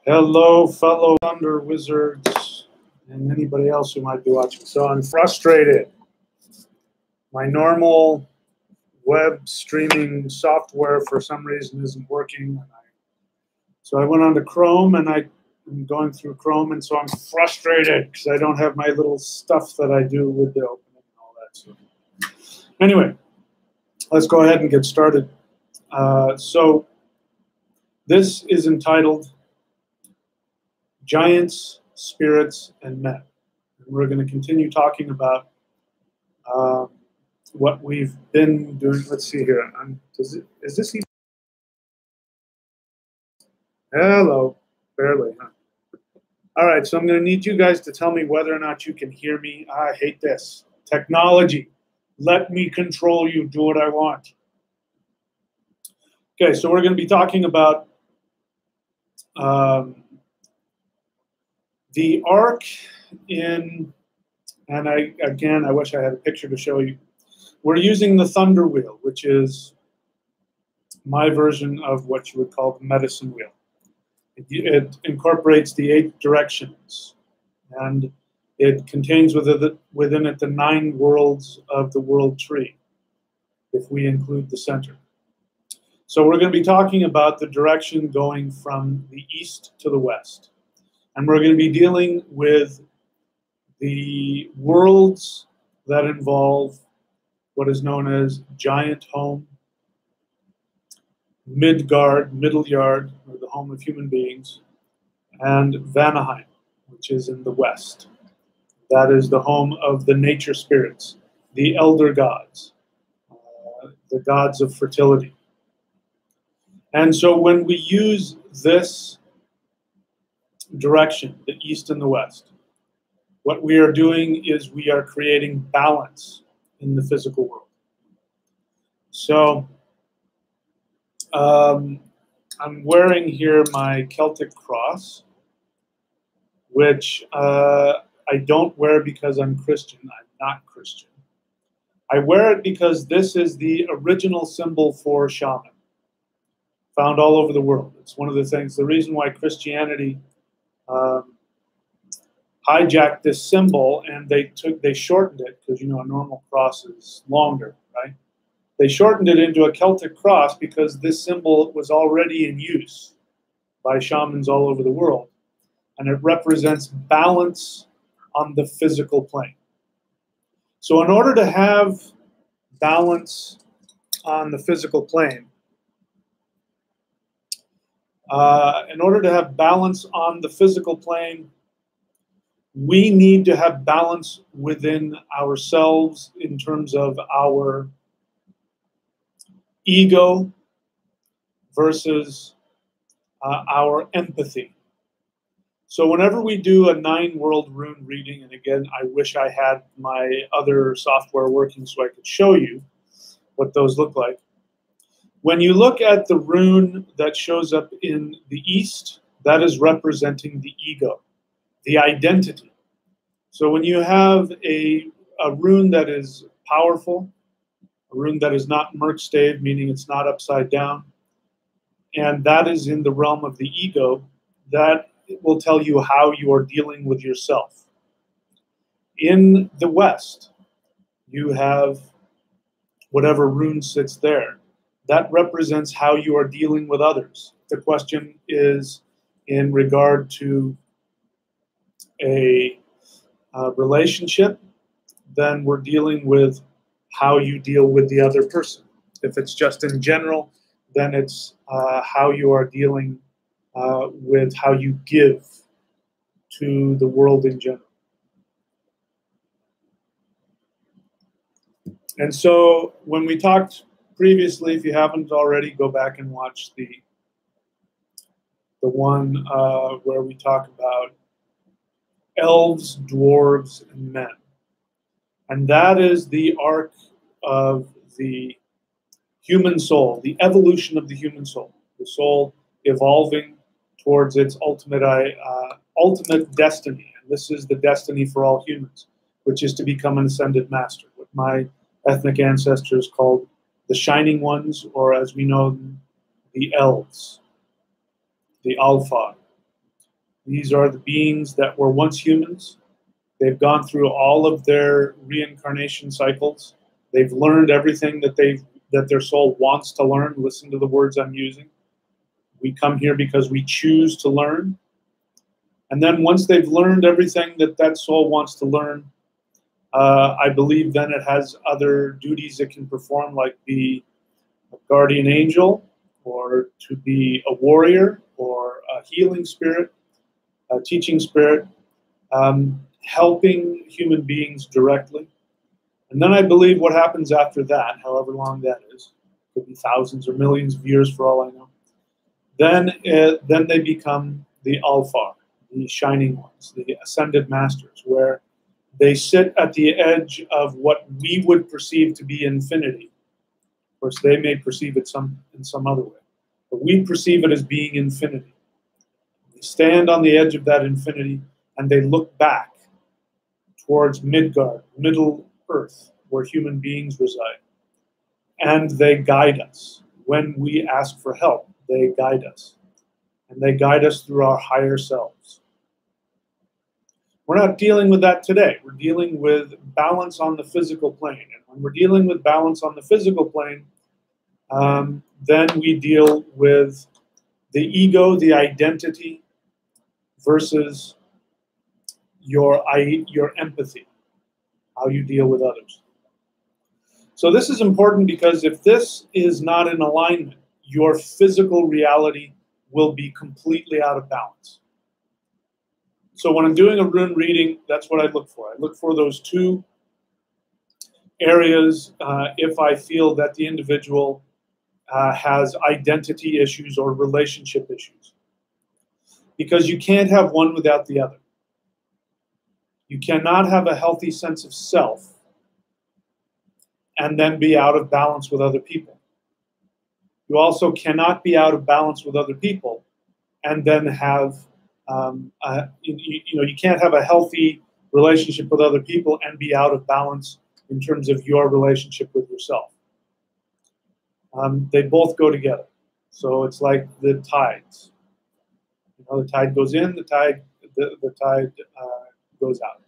Hello, fellow Thunder Wizards and anybody else who might be watching. So I'm frustrated. My normal web streaming software for some reason isn't working. So I went on to Chrome and I'm going through Chrome, and so I'm frustrated because I don't have my little stuff that I do with the opening and all that. So anyway, let's go ahead and get started. So this is entitled Giants, Spirits, and Men. And we're going to continue talking about what we've been doing. Let's see here. Is this even? Hello. Barely, huh? All right, so I'm going to need you guys to tell me whether or not you can hear me. I hate this. Technology. Let me control you. Do what I want. Okay, so we're going to be talking about the arc in, and I wish I had a picture to show you. We're using the Thunder Wheel, which is my version of what you would call the medicine wheel. It incorporates the 8 directions, and it contains within it the 9 worlds of the world tree, if we include the center. So we're going to be talking about the direction going from the east to the west. And we're going to be dealing with the worlds that involve what is known as Giant Home, Midgard, Middle Yard, or the home of human beings, and Vanaheim, which is in the west. That is the home of the nature spirits, the elder gods, the gods of fertility. And so when we use this direction, the east and the west, what we are doing is we are creating balance in the physical world. So I'm wearing here my Celtic cross, which I don't wear because I'm Christian. I'm not Christian. I wear it because this is the original symbol for shaman, found all over the world. It's one of the things, the reason why Christianity hijacked this symbol, and they shortened it, because you know a normal cross is longer, right? They shortened it into a Celtic cross because this symbol was already in use by shamans all over the world, and it represents balance on the physical plane. So in order to have balance on the physical plane, we need to have balance within ourselves in terms of our ego versus our empathy. So whenever we do a 9-world rune reading, and again, I wish I had my other software working so I could show you what those look like. When you look at the rune that shows up in the east, that is representing the ego, the identity. So when you have a rune that is powerful, a rune that is not merkstave, meaning it's not upside down, and that is in the realm of the ego, that will tell you how you are dealing with yourself. In the West, you have whatever rune sits there. That represents how you are dealing with others. The question is in regard to a relationship, then we're dealing with how you deal with the other person. If it's just in general, then it's how you are dealing with how you give to the world in general. And so when we talked previously, if you haven't already, go back and watch the one where we talk about elves, dwarves, and men. And that is the arc of the human soul, the evolution of the human soul, the soul evolving towards its ultimate destiny. And this is the destiny for all humans, which is to become an ascended master, what my ethnic ancestors called the Shining Ones, or as we know them, the elves, the Alpha. These are the beings that were once humans. They've gone through all of their reincarnation cycles. They've learned everything that their soul wants to learn. Listen to the words I'm using. We come here because we choose to learn. And then once they've learned everything that soul wants to learn, I believe then it has other duties it can perform, like be a guardian angel, or to be a warrior, or a healing spirit, a teaching spirit, helping human beings directly. And then I believe what happens after that, however long that is, could be thousands or millions of years for all I know, then they become the Alfar, the shining ones, the ascended masters, where they sit at the edge of what we would perceive to be infinity. Of course, they may perceive it in some other way, but we perceive it as being infinity. They stand on the edge of that infinity, and they look back towards Midgard, Middle Earth, where human beings reside. And they guide us. When we ask for help, they guide us. And they guide us through our higher selves. We're not dealing with that today. We're dealing with balance on the physical plane. And when we're dealing with balance on the physical plane, then we deal with the ego, the identity, versus your empathy, how you deal with others. So this is important, because if this is not in alignment, your physical reality will be completely out of balance. So when I'm doing a rune reading, that's what I look for. I look for those two areas if I feel that the individual has identity issues or relationship issues. Because you can't have one without the other. You cannot have a healthy sense of self and then be out of balance with other people. You also cannot be out of balance with other people and then have, you can't have a healthy relationship with other people and be out of balance in terms of your relationship with yourself. They both go together. So it's like the tides. The tide goes in, the tide goes out.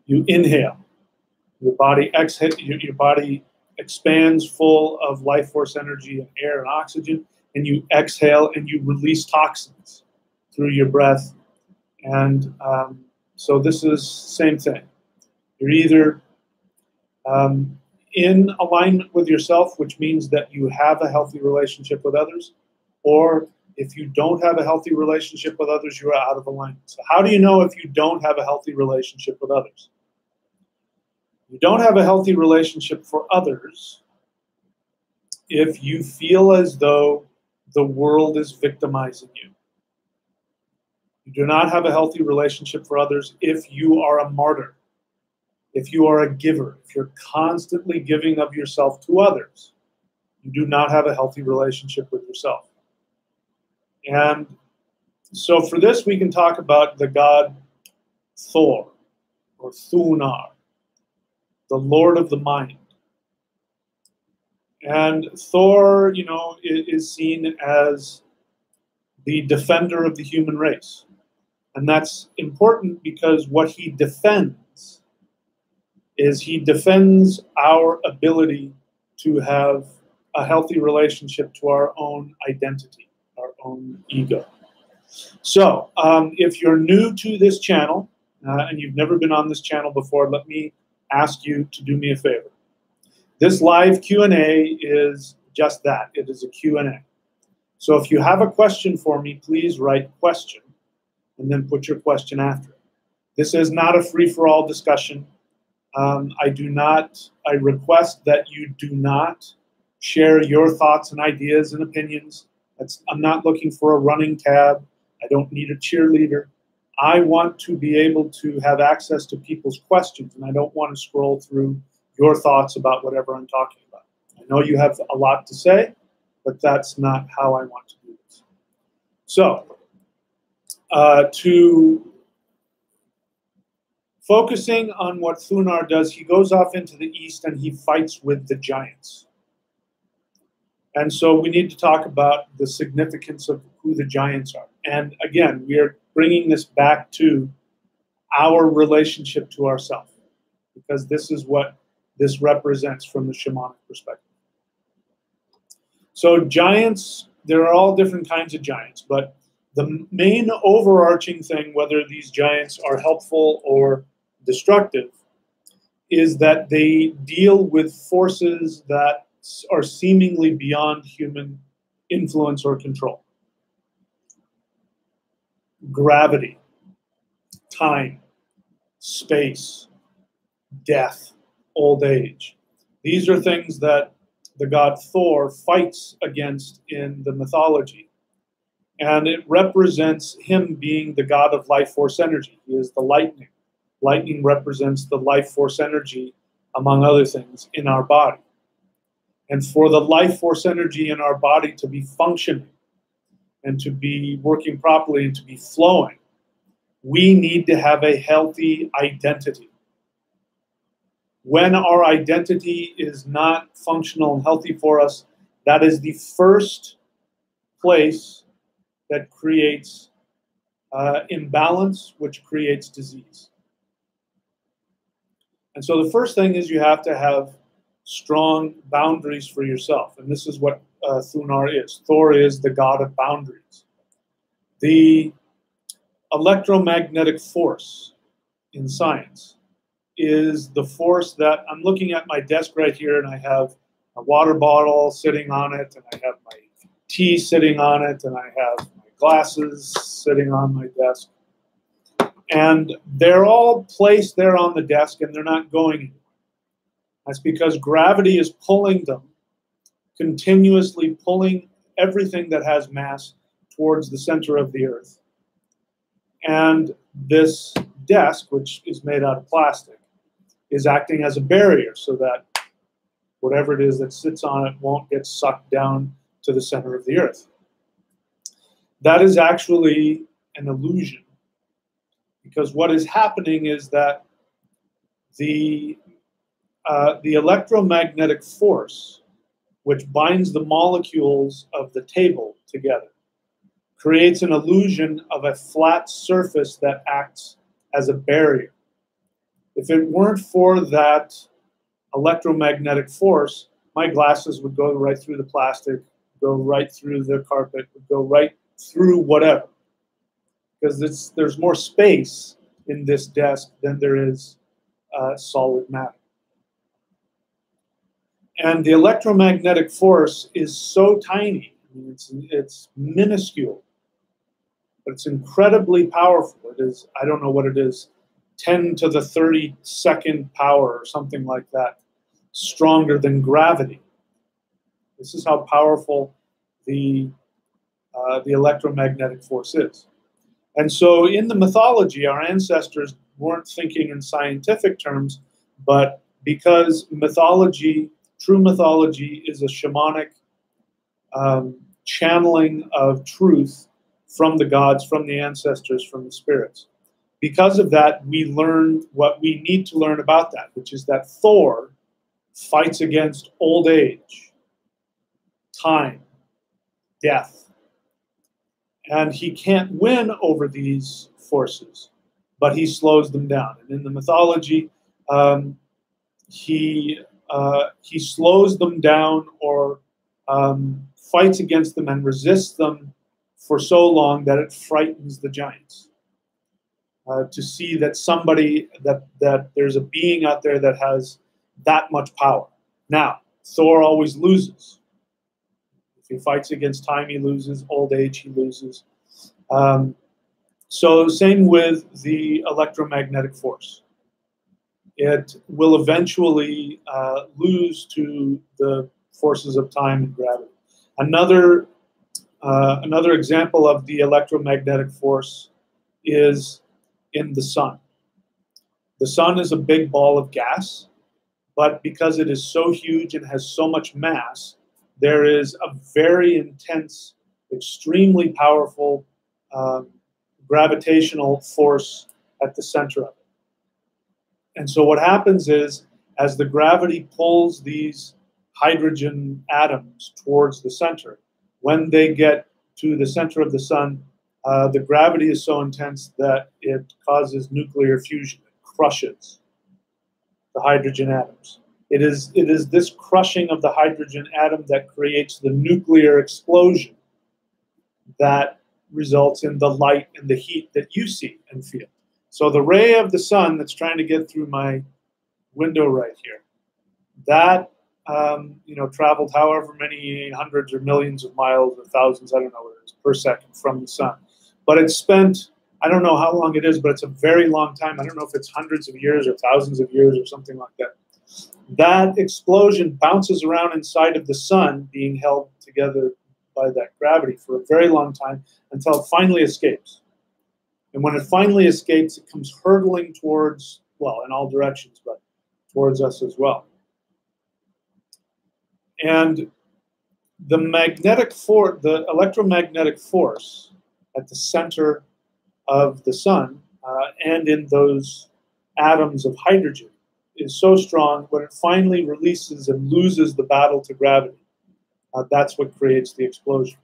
You inhale, your body exhale, your body expands full of life force energy and air and oxygen, and you exhale and you release toxins through your breath. And so this is same thing. You're either in alignment with yourself, which means that you have a healthy relationship with others, or if you don't have a healthy relationship with others, you're out of alignment. So how do you know if you don't have a healthy relationship with others? You don't have a healthy relationship for others if you feel as though the world is victimizing you. You do not have a healthy relationship for others if you are a martyr, if you are a giver, if you're constantly giving of yourself to others. You do not have a healthy relationship with yourself. And so for this, we can talk about the god Thor, or Thunar, the Lord of the Mind. And Thor, is seen as the defender of the human race. And that's important because what he defends is he defends our ability to have a healthy relationship to our own identity, our own ego. So if you're new to this channel and you've never been on this channel before, let me ask you to do me a favor. This live Q&A is just that. It is a Q&A. So if you have a question for me, please write question and then put your question after it. This is not a free-for-all discussion. I request that you do not share your thoughts and ideas and opinions. I'm not looking for a running tab. I don't need a cheerleader. I want to be able to have access to people's questions, and I don't want to scroll through your thoughts about whatever I'm talking about. I know you have a lot to say, but that's not how I want to do this. So, focusing on what Thunar does, he goes off into the east and he fights with the giants. And so we need to talk about the significance of who the giants are. And again, we are bringing this back to our relationship to ourselves, because this is what this represents from the shamanic perspective. So giants, there are all different kinds of giants, but the main overarching thing, whether these giants are helpful or destructive, is that they deal with forces that are seemingly beyond human influence or control. Gravity, time, space, death, old age. These are things that the god Thor fights against in the mythology. And it represents him being the god of life force energy. He is the lightning. Lightning represents the life force energy, among other things, in our body. And for the life force energy in our body to be functioning and to be working properly and to be flowing, we need to have a healthy identity. When our identity is not functional and healthy for us, that is the first place that creates imbalance, which creates disease. And so the first thing is you have to have strong boundaries for yourself. And this is what Thunar is. Thor is the god of boundaries. The electromagnetic force in science is the force that I'm looking at my desk right here, and I have a water bottle sitting on it, and I have my tea sitting on it, and I have my glasses sitting on my desk. And they're all placed there on the desk, and they're not going anywhere. That's because gravity is pulling them, continuously pulling everything that has mass towards the center of the earth. And this desk, which is made out of plastic, is acting as a barrier so that whatever it is that sits on it won't get sucked down to the center of the earth. That is actually an illusion, because what is happening is that the electromagnetic force, which binds the molecules of the table together, creates an illusion of a flat surface that acts as a barrier. If it weren't for that electromagnetic force, my glasses would go right through the plastic, go right through the carpet, would go right through whatever. Because there's more space in this desk than there is solid matter. And the electromagnetic force is so tiny, I mean, it's minuscule, but it's incredibly powerful. It is, I don't know what it is, 10 to the 32nd power or something like that, stronger than gravity. This is how powerful the electromagnetic force is. And so in the mythology, our ancestors weren't thinking in scientific terms, but because mythology, true mythology, is a shamanic channeling of truth from the gods, from the ancestors, from the spirits. Because of that, we learn what we need to learn about that, which is that Thor fights against old age, time, death. And he can't win over these forces, but he slows them down. And in the mythology, he slows them down or fights against them and resists them for so long that it frightens the giants. To see that that there's a being out there that has that much power. Now, Thor always loses. If he fights against time, he loses. Old age, he loses. So same with the electromagnetic force. It will eventually lose to the forces of time and gravity. Another example of the electromagnetic force is in the sun. The sun is a big ball of gas, but because it is so huge and has so much mass, there is a very intense, extremely powerful gravitational force at the center of it. And so what happens is, as the gravity pulls these hydrogen atoms towards the center. When they get to the center of the sun, the gravity is so intense that it causes nuclear fusion. It crushes the hydrogen atoms. It is this crushing of the hydrogen atom that creates the nuclear explosion that results in the light and the heat that you see and feel. So the ray of the sun that's trying to get through my window right here, that traveled however many hundreds or millions of miles or thousands, I don't know what it is, per second from the sun. But it's spent, I don't know how long it is, but it's a very long time. I don't know if it's hundreds of years or thousands of years or something like that. That explosion bounces around inside of the sun, being held together by that gravity for a very long time until it finally escapes. And when it finally escapes, it comes hurtling towards, well, in all directions, but towards us as well. And the electromagnetic force at the center of the sun and in those atoms of hydrogen is so strong when it finally releases and loses the battle to gravity. That's what creates the explosion.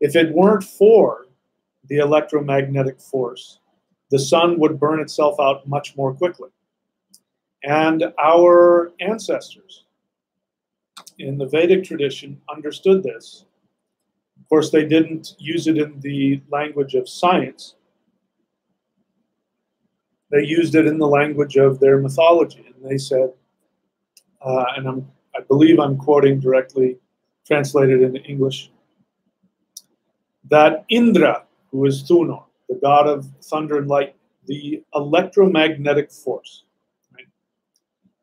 If it weren't for the electromagnetic force, the sun would burn itself out much more quickly. And our ancestors in the Vedic tradition understood this. Of course, they didn't use it in the language of science. They used it in the language of their mythology. And they said, and I believe I'm quoting directly translated into English, that Indra, who is Thunor, the god of thunder and lightning, the electromagnetic force, right?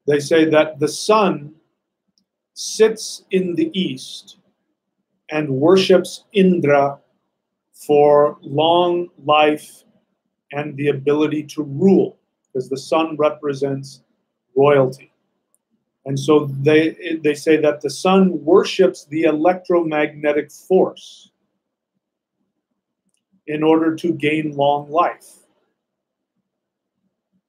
They say that the sun sits in the east and worships Indra for long life and the ability to rule, because the sun represents royalty. And so they say that the sun worships the electromagnetic force in order to gain long life.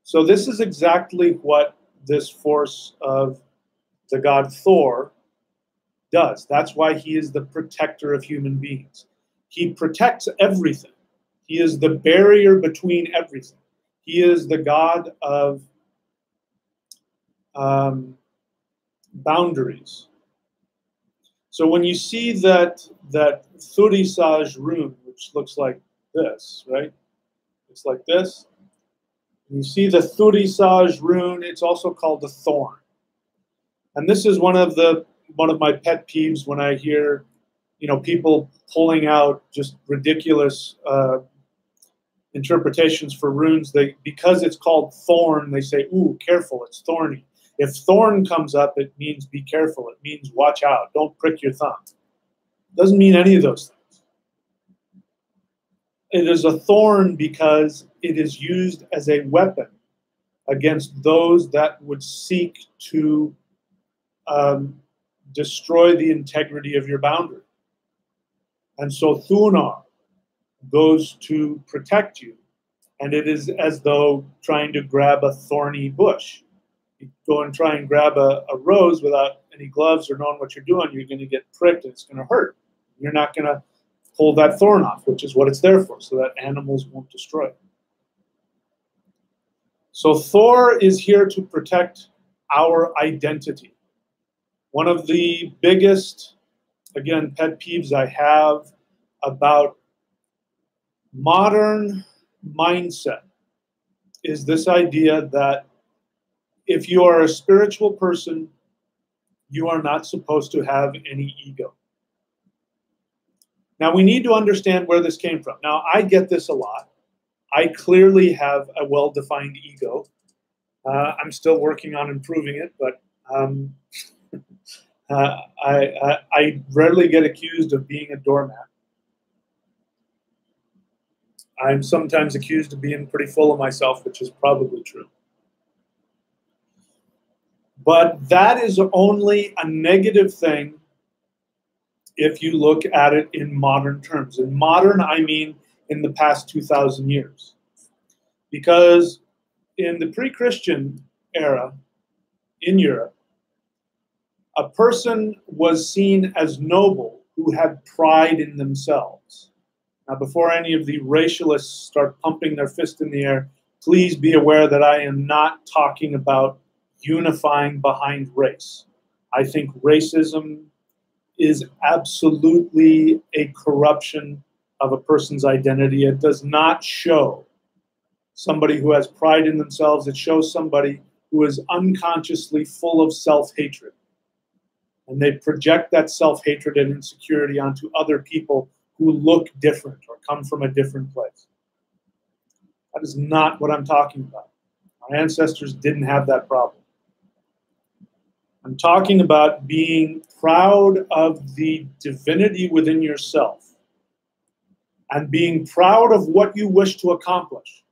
So this is exactly what this force of the god Thor does. That's why he is the protector of human beings. He protects everything. He is the barrier between everything. He is the god of boundaries. So when you see that Thurisaj rune, which looks like this, right? It's like this. You see the Thurisaj rune. It's also called the thorn. And this is one of my pet peeves when I hear, people pulling out just ridiculous interpretations for runes. Because it's called thorn, they say, "Ooh, careful, it's thorny." If thorn comes up, it means be careful. It means watch out. Don't prick your thumb. It doesn't mean any of those things. It is a thorn because it is used as a weapon against those that would seek to destroy the integrity of your boundary. And so Thunar goes to protect you. And it is as though trying to grab a thorny bush. You go and try and grab a rose without any gloves or knowing what you're doing, you're going to get pricked and it's going to hurt. You're not going to pull that thorn off, which is what it's there for, so that animals won't destroy it. So Thor is here to protect our identity. One of the biggest, again, pet peeves I have about modern mindset is this idea that if you are a spiritual person, you are not supposed to have any ego. Now, we need to understand where this came from. Now, I get this a lot. I clearly have a well-defined ego. I'm still working on improving it, but I rarely get accused of being a doormat. I'm sometimes accused of being pretty full of myself, which is probably true. But that is only a negative thing if you look at it in modern terms. In modern, I mean in the past 2,000 years. Because in the pre-Christian era in Europe, a person was seen as noble who had pride in themselves. Now, before any of the racialists start pumping their fist in the air, please be aware that I am not talking about unifying behind race. I think racism is absolutely a corruption of a person's identity. It does not show somebody who has pride in themselves. It shows somebody who is unconsciously full of self-hatred. And they project that self-hatred and insecurity onto other people who look different or come from a different place. That is not what I'm talking about. Our ancestors didn't have that problem. I'm talking about being proud of the divinity within yourself and being proud of what you wish to accomplish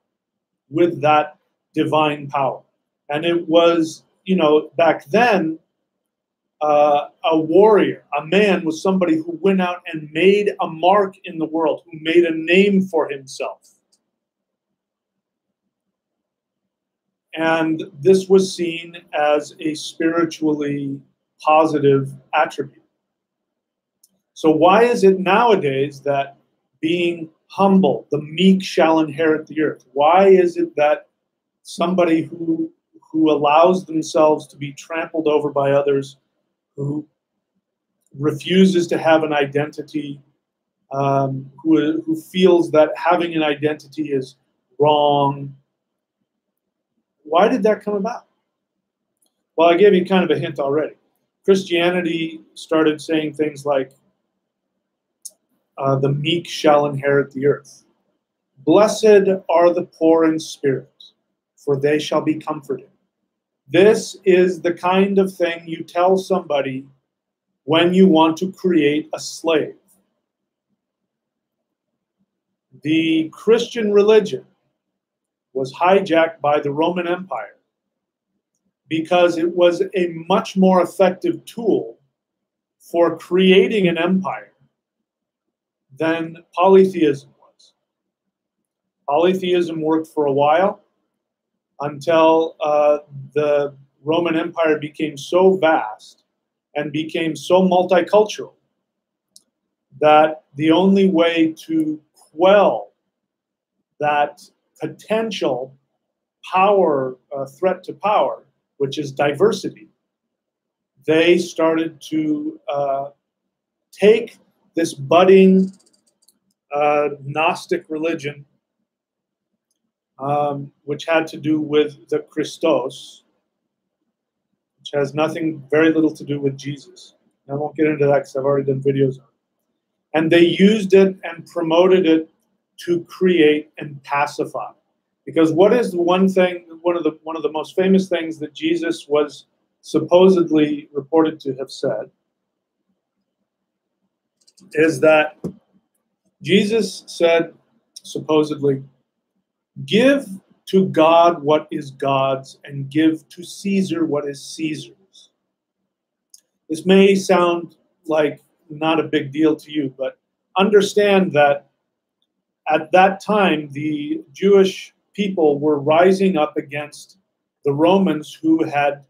with that divine power. And it was, you know, back then, a warrior, a man, was somebody who went out and made a mark in the world, who made a name for himself. And this was seen as a spiritually positive attribute. So why is it nowadays that being humble, the meek shall inherit the earth? Why is it that somebody who allows themselves to be trampled over by others, who refuses to have an identity, who feels that having an identity is wrong, why did that come about? Well, I gave you kind of a hint already. Christianity started saying things like, the meek shall inherit the earth. Blessed are the poor in spirit, for they shall be comforted. This is the kind of thing you tell somebody when you want to create a slave. The Christian religion was hijacked by the Roman Empire because it was a much more effective tool for creating an empire than polytheism was. Polytheism worked for a while until the Roman Empire became so vast and became so multicultural that the only way to quell that potential power, threat to power, which is diversity, they started to take this budding Gnostic religion, which had to do with the Christos, which has very little to do with Jesus. I won't get into that because I've already done videos on it. And they used it and promoted it to create and pacify. Because what is the one thing, one of the most famous things that Jesus was supposedly reported to have said, is that Jesus said, supposedly, give to God what is God's and give to Caesar what is Caesar's. This may sound like not a big deal to you, but understand that at that time, the Jewish people were rising up against the Romans who had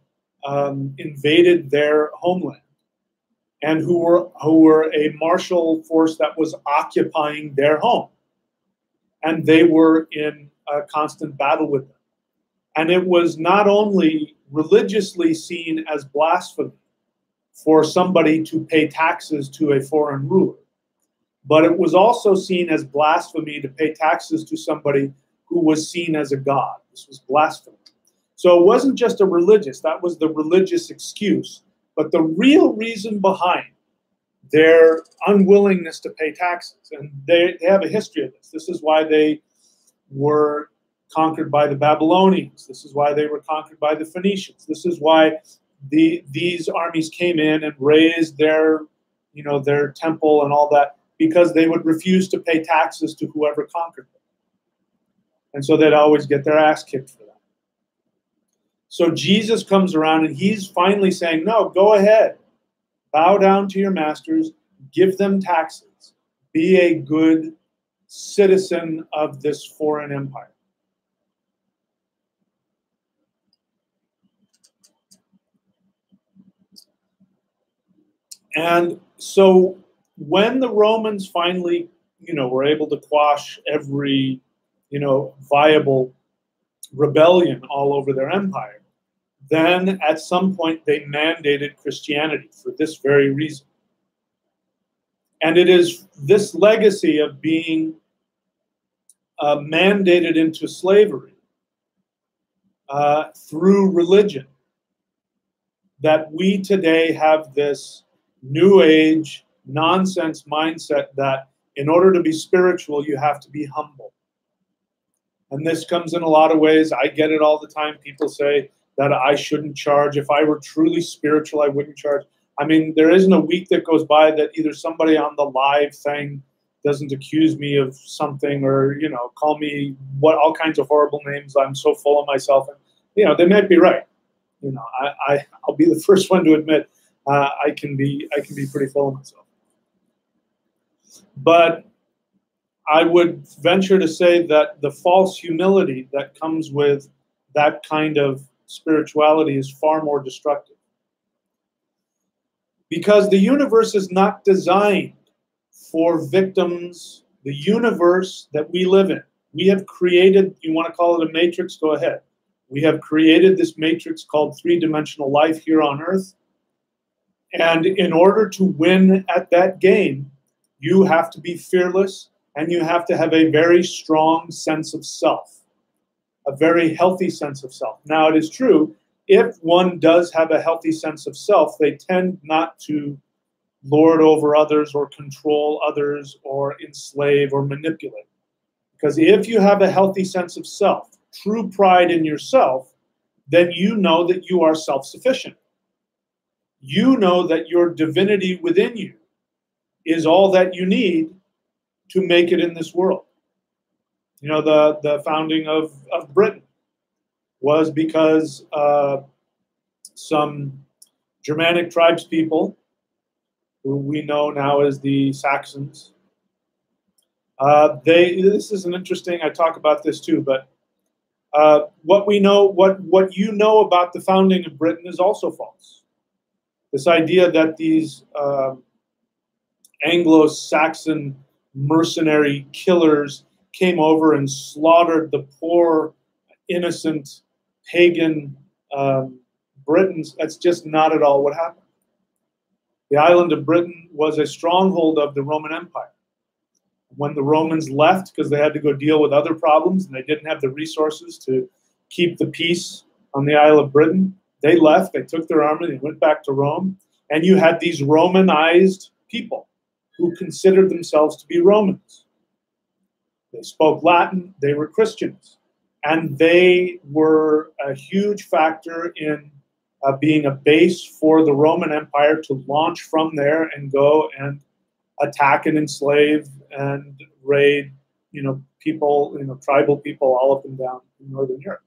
invaded their homeland and who were a martial force that was occupying their home. And they were in a constant battle with them. And it was not only religiously seen as blasphemy for somebody to pay taxes to a foreign ruler, but it was also seen as blasphemy to pay taxes to somebody who was seen as a god. This was blasphemy. So it wasn't just a religious, that was the religious excuse. But the real reason behind their unwillingness to pay taxes, and they have a history of this. This is why they were conquered by the Babylonians. This is why they were conquered by the Phoenicians. This is why these armies came in and raised their temple and all that, because they would refuse to pay taxes to whoever conquered them. And so they'd always get their ass kicked for that. So Jesus comes around and he's finally saying, no, go ahead. Bow down to your masters, give them taxes, be a good citizen of this foreign empire. And so when the Romans finally, were able to quash every, viable rebellion all over their empire, then at some point they mandated Christianity for this very reason. And it is this legacy of being mandated into slavery through religion that we today have this new age nonsense mindset that in order to be spiritual, you have to be humble. And this comes in a lot of ways. I get it all the time. People say that I shouldn't charge. If I were truly spiritual, I wouldn't charge. I mean, there isn't a week that goes by that either somebody on the live thing doesn't accuse me of something or, call me all kinds of horrible names. I'm so full of myself. And, they might be right. I'll be the first one to admit I can be pretty full of myself. But I would venture to say that the false humility that comes with that kind of spirituality is far more destructive. Because the universe is not designed for victims. The universe that we live in, we have created, you want to call it a matrix, go ahead. We have created this matrix called three-dimensional life here on Earth. And in order to win at that game, you have to be fearless and you have to have a very strong sense of self, a very healthy sense of self. Now, it is true, if one does have a healthy sense of self, they tend not to lord over others or control others or enslave or manipulate. Because if you have a healthy sense of self, true pride in yourself, then you know that you are self-sufficient. You know that your divinity within you is all that you need to make it in this world. The founding of Britain was because some Germanic tribes people, who we know now as the Saxons, this is an interesting, I talk about this too, but what you know about the founding of Britain is also false. This idea that these Anglo-Saxon mercenary killers came over and slaughtered the poor, innocent, pagan Britons, that's just not at all what happened. The island of Britain was a stronghold of the Roman Empire. When the Romans left, because they had to go deal with other problems and they didn't have the resources to keep the peace on the Isle of Britain, they left, they took their army, they went back to Rome, and you had these Romanized people who considered themselves to be Romans. They spoke Latin, they were Christians, and they were a huge factor in being a base for the Roman Empire to launch from there and go and attack and enslave and raid, people, tribal people all up and down in Northern Europe.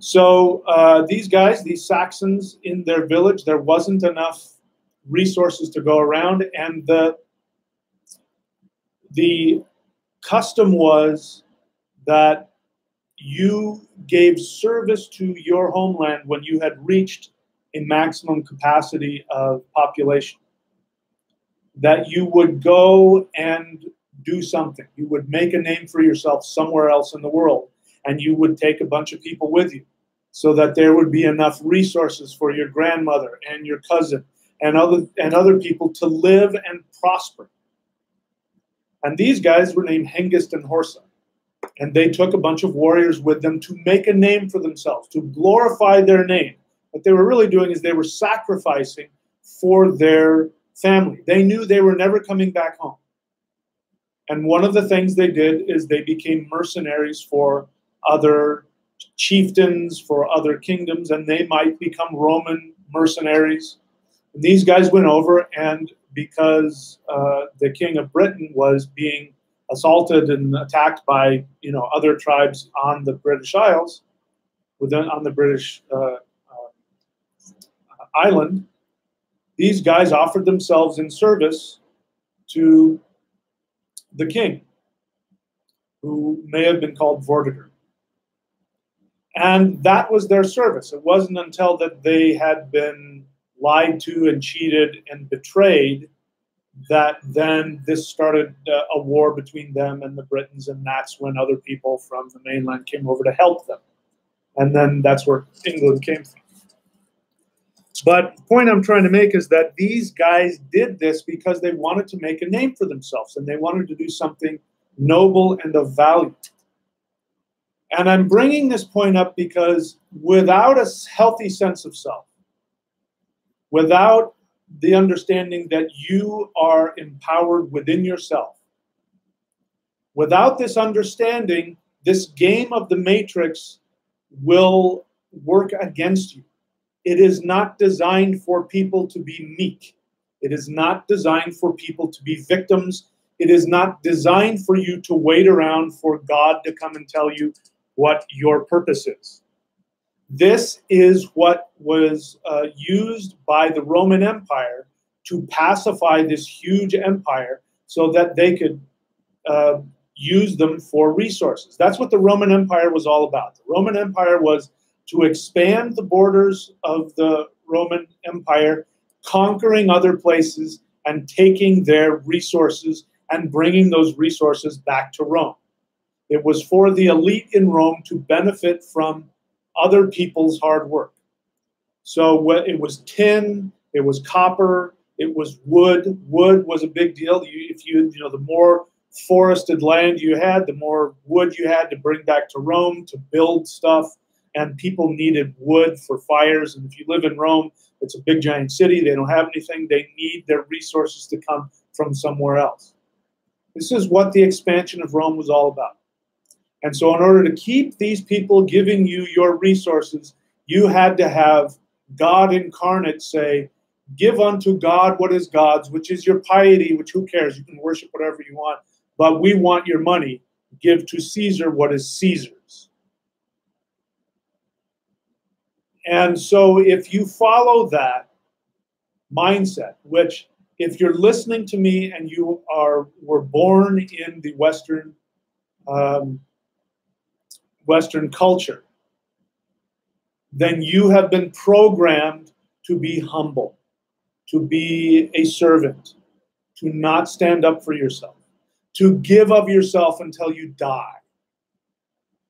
So these guys, these Saxons, in their village, there wasn't enough resources to go around, and the custom was that you gave service to your homeland when you had reached a maximum capacity of population. That you would go and do something. You would make a name for yourself somewhere else in the world, and you would take a bunch of people with you so that there would be enough resources for your grandmother and your cousin and other people to live and prosper. And these guys were named Hengist and Horsa. And they took a bunch of warriors with them to make a name for themselves, to glorify their name. What they were really doing is they were sacrificing for their family. They knew they were never coming back home. And one of the things they did is they became mercenaries for other chieftains, for other kingdoms, and they might become Roman mercenaries. And these guys went over, and because the king of Britain was being assaulted and attacked by other tribes on the British Isles, on the British island, these guys offered themselves in service to the king, who may have been called Vortigern. And that was their service. It wasn't until that they had been lied to and cheated and betrayed, that then this started a war between them and the Britons, and that's when other people from the mainland came over to help them. And then that's where England came from. But the point I'm trying to make is that these guys did this because they wanted to make a name for themselves, and they wanted to do something noble and of value. And I'm bringing this point up because without a healthy sense of self, without the understanding that you are empowered within yourself, without this understanding, this game of the matrix will work against you. It is not designed for people to be meek. It is not designed for people to be victims. It is not designed for you to wait around for God to come and tell you what your purpose is. This is what was used by the Roman Empire to pacify this huge empire so that they could use them for resources. That's what the Roman Empire was all about. The Roman Empire was to expand the borders of the Roman Empire, conquering other places and taking their resources and bringing those resources back to Rome. It was for the elite in Rome to benefit from other people's hard work. So it was tin, it was copper, it was wood. Wood was a big deal. The more forested land you had, the more wood you had to bring back to Rome to build stuff. And people needed wood for fires. And if you live in Rome, it's a big giant city. They don't have anything. They need their resources to come from somewhere else. This is what the expansion of Rome was all about. And so in order to keep these people giving you your resources, you had to have God incarnate say, give unto God what is God's, which is your piety, which who cares? You can worship whatever you want, but we want your money. Give to Caesar what is Caesar's. And so if you follow that mindset, which if you're listening to me and you were born in the Western culture, then you have been programmed to be humble, to be a servant, to not stand up for yourself, to give of yourself until you die.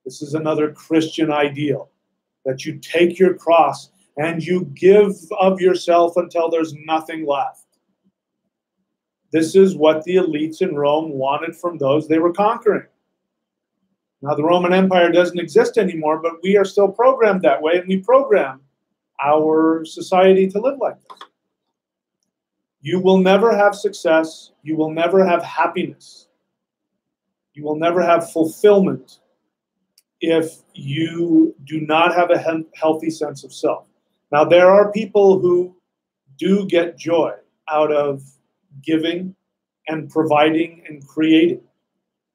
This is another Christian ideal, that you take your cross and you give of yourself until there's nothing left. This is what the elites in Rome wanted from those they were conquering. Now, the Roman Empire doesn't exist anymore, but we are still programmed that way, and we program our society to live like this. You will never have success. You will never have happiness. You will never have fulfillment if you do not have a healthy sense of self. Now, there are people who do get joy out of giving and providing and creating,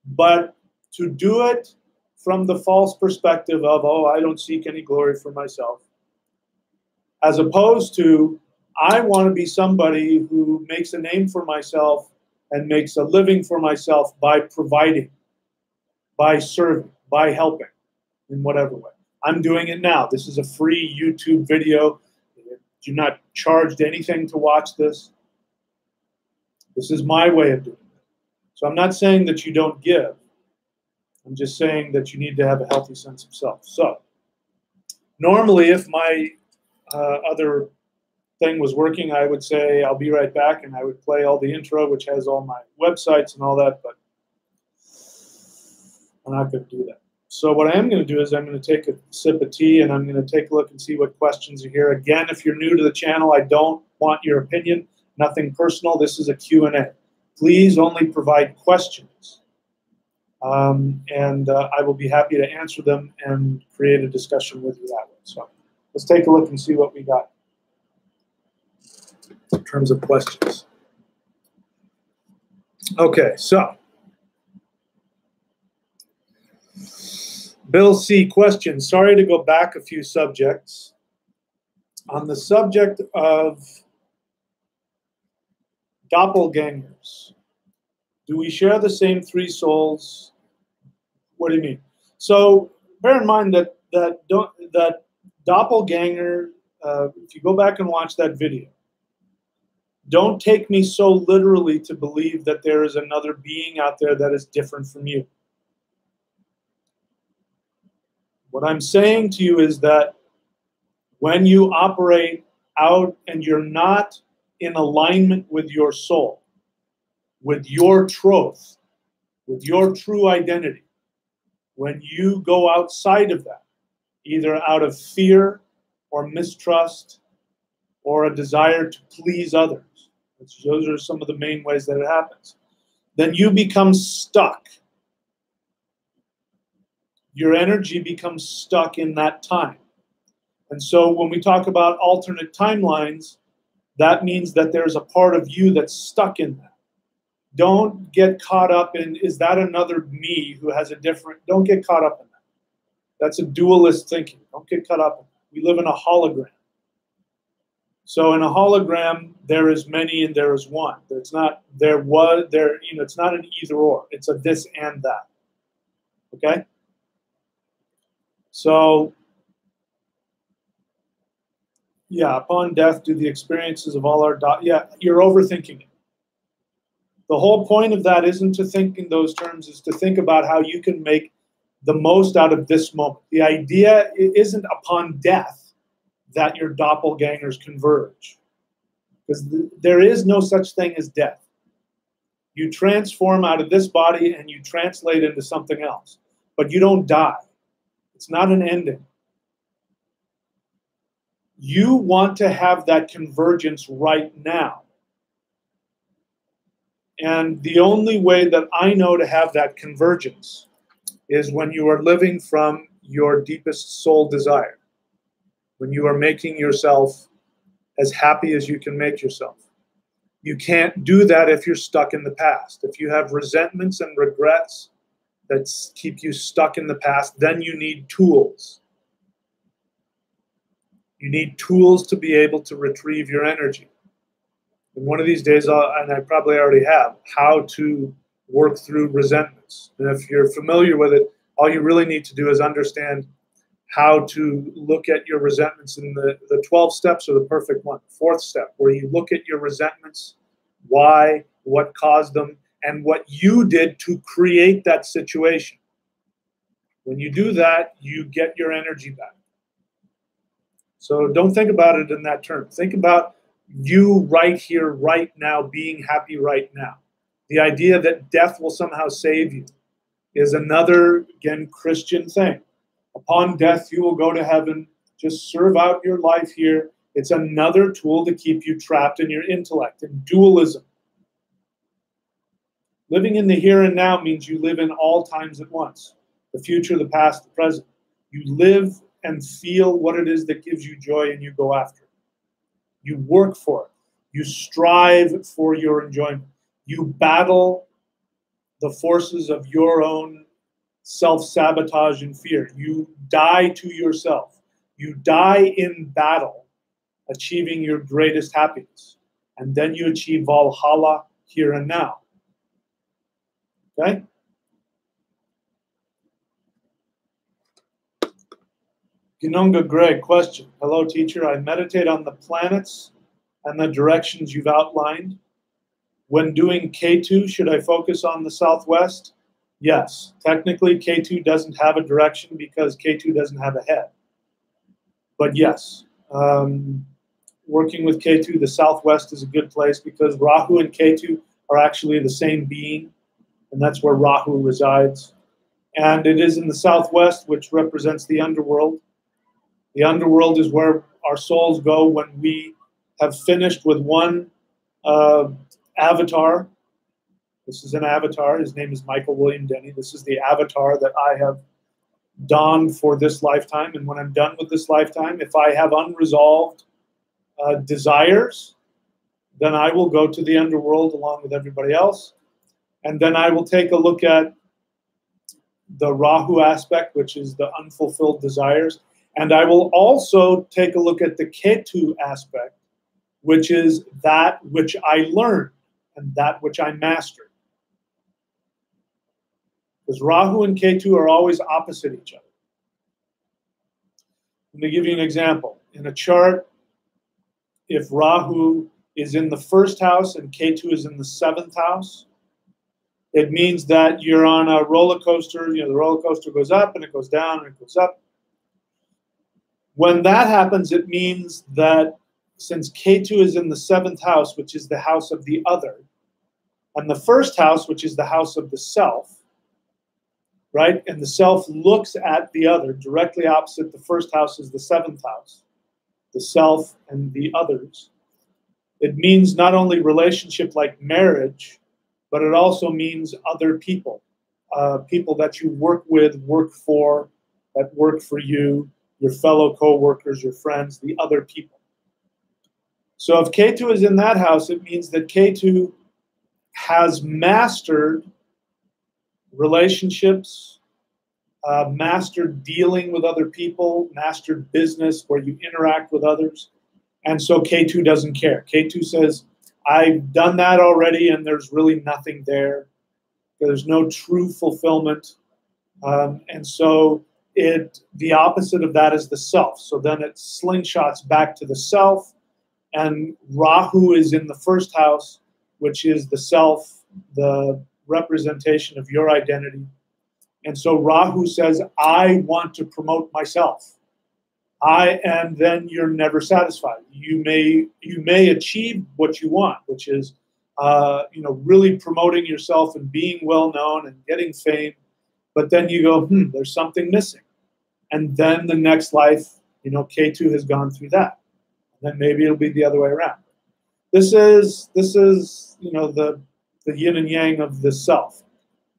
but to do it from the false perspective of, oh, I don't seek any glory for myself, as opposed to, I want to be somebody who makes a name for myself and makes a living for myself by providing, by serving, by helping in whatever way. I'm doing it now. This is a free YouTube video. You're not charged anything to watch this. This is my way of doing it. So I'm not saying that you don't give. I'm just saying that you need to have a healthy sense of self. So normally if my other thing was working, I would say I'll be right back, and I would play all the intro, which has all my websites and all that, but I'm not going to do that. So what I am going to do is I'm going to take a sip of tea, and I'm going to take a look and see what questions are here. Again, if you're new to the channel, I don't want your opinion, nothing personal. This is a Q&A. Please only provide questions, and I will be happy to answer them and create a discussion with you that way. So let's take a look and see what we got in terms of questions. Okay, so Bill C. question. Sorry to go back a few subjects. On the subject of doppelgangers, do we share the same three souls? What do you mean? So bear in mind that doppelganger if you go back and watch that video, don't take me so literally to believe that there is another being out there that is different from you. What I'm saying to you is that when you operate out and you're not in alignment with your soul, with your truth, with your true identity, when you go outside of that, either out of fear or mistrust or a desire to please others, those are some of the main ways that it happens, then you become stuck. Your energy becomes stuck in that time. And so when we talk about alternate timelines, that means that there's a part of you that's stuck in that. Don't get caught up in, is that another me who has a different, don't get caught up in that. That's a dualist thinking. Don't get caught up in that. We live in a hologram. So in a hologram, there is many and there is one. It's not, it's not an either or. It's a this and that. Okay? So, yeah, upon death, do the experiences of all our, yeah, you're overthinking it. The whole point of that isn't to think in those terms, is to think about how you can make the most out of this moment. The idea isn't upon death that your doppelgangers converge, because there is no such thing as death. You transform out of this body and you translate into something else, but you don't die. It's not an ending. You want to have that convergence right now. And the only way that I know to have that convergence is when you are living from your deepest soul desire, when you are making yourself as happy as you can make yourself. You can't do that if you're stuck in the past. If you have resentments and regrets that keep you stuck in the past, then you need tools. You need tools to be able to retrieve your energy. And one of these days, and I probably already have, how to work through resentments. And if you're familiar with it, all you really need to do is understand how to look at your resentments in the 12 steps are the perfect one. Fourth step, where you look at your resentments, why, what caused them, and what you did to create that situation. When you do that, you get your energy back. So don't think about it in that term. Think about you right here, right now, being happy right now. The idea that death will somehow save you is another, again, Christian thing. Upon death, you will go to heaven. Just serve out your life here. It's another tool to keep you trapped in your intellect, in dualism. Living in the here and now means you live in all times at once. The future, the past, the present. You live and feel what it is that gives you joy and you go after it. You work for it. You strive for your enjoyment. You battle the forces of your own self-sabotage and fear. You die to yourself. You die in battle, achieving your greatest happiness. And then you achieve Valhalla here and now. Okay? Ginunga Greg, question. Hello, teacher. I meditate on the planets and the directions you've outlined. When doing K2, should I focus on the southwest? Yes. Technically, K2 doesn't have a direction because K2 doesn't have a head. But yes, working with K2, the southwest is a good place because Rahu and K2 are actually the same being, and that's where Rahu resides. And it is in the southwest, which represents the underworld. The underworld is where our souls go when we have finished with one avatar. This is an avatar. His name is Michael William Denny. This is the avatar that I have donned for this lifetime. And when I'm done with this lifetime, if I have unresolved desires, then I will go to the underworld along with everybody else. And then I will take a look at the Rahu aspect, which is the unfulfilled desires. And I will also take a look at the Ketu aspect, which is that which I learned and that which I mastered. Because Rahu and Ketu are always opposite each other. Let me give you an example. In a chart, if Rahu is in the first house and Ketu is in the seventh house, it means that you're on a roller coaster. You know, the roller coaster goes up and it goes down and it goes up. When that happens, it means that since Ketu is in the seventh house, which is the house of the other, and the first house, which is the house of the self, right? And the self looks at the other. Directly opposite the first house is the seventh house, the self and the others. It means not only relationship like marriage, but it also means other people, people that you work with, work for, that work for you, your fellow co-workers, your friends, the other people. So if Ketu is in that house, it means that Ketu has mastered relationships, mastered dealing with other people, mastered business where you interact with others. And so Ketu doesn't care. Ketu says, I've done that already and there's really nothing there. There's no true fulfillment. And so the opposite of that is the self. So then it slingshots back to the self. And Rahu is in the first house, which is the self, the representation of your identity. And so Rahu says, I want to promote myself. And then you're never satisfied. You may achieve what you want, which is really promoting yourself and being well known and getting fame. But then you go, there's something missing. And then the next life, Ketu has gone through that. And then maybe it'll be the other way around. This is the yin and yang of the self.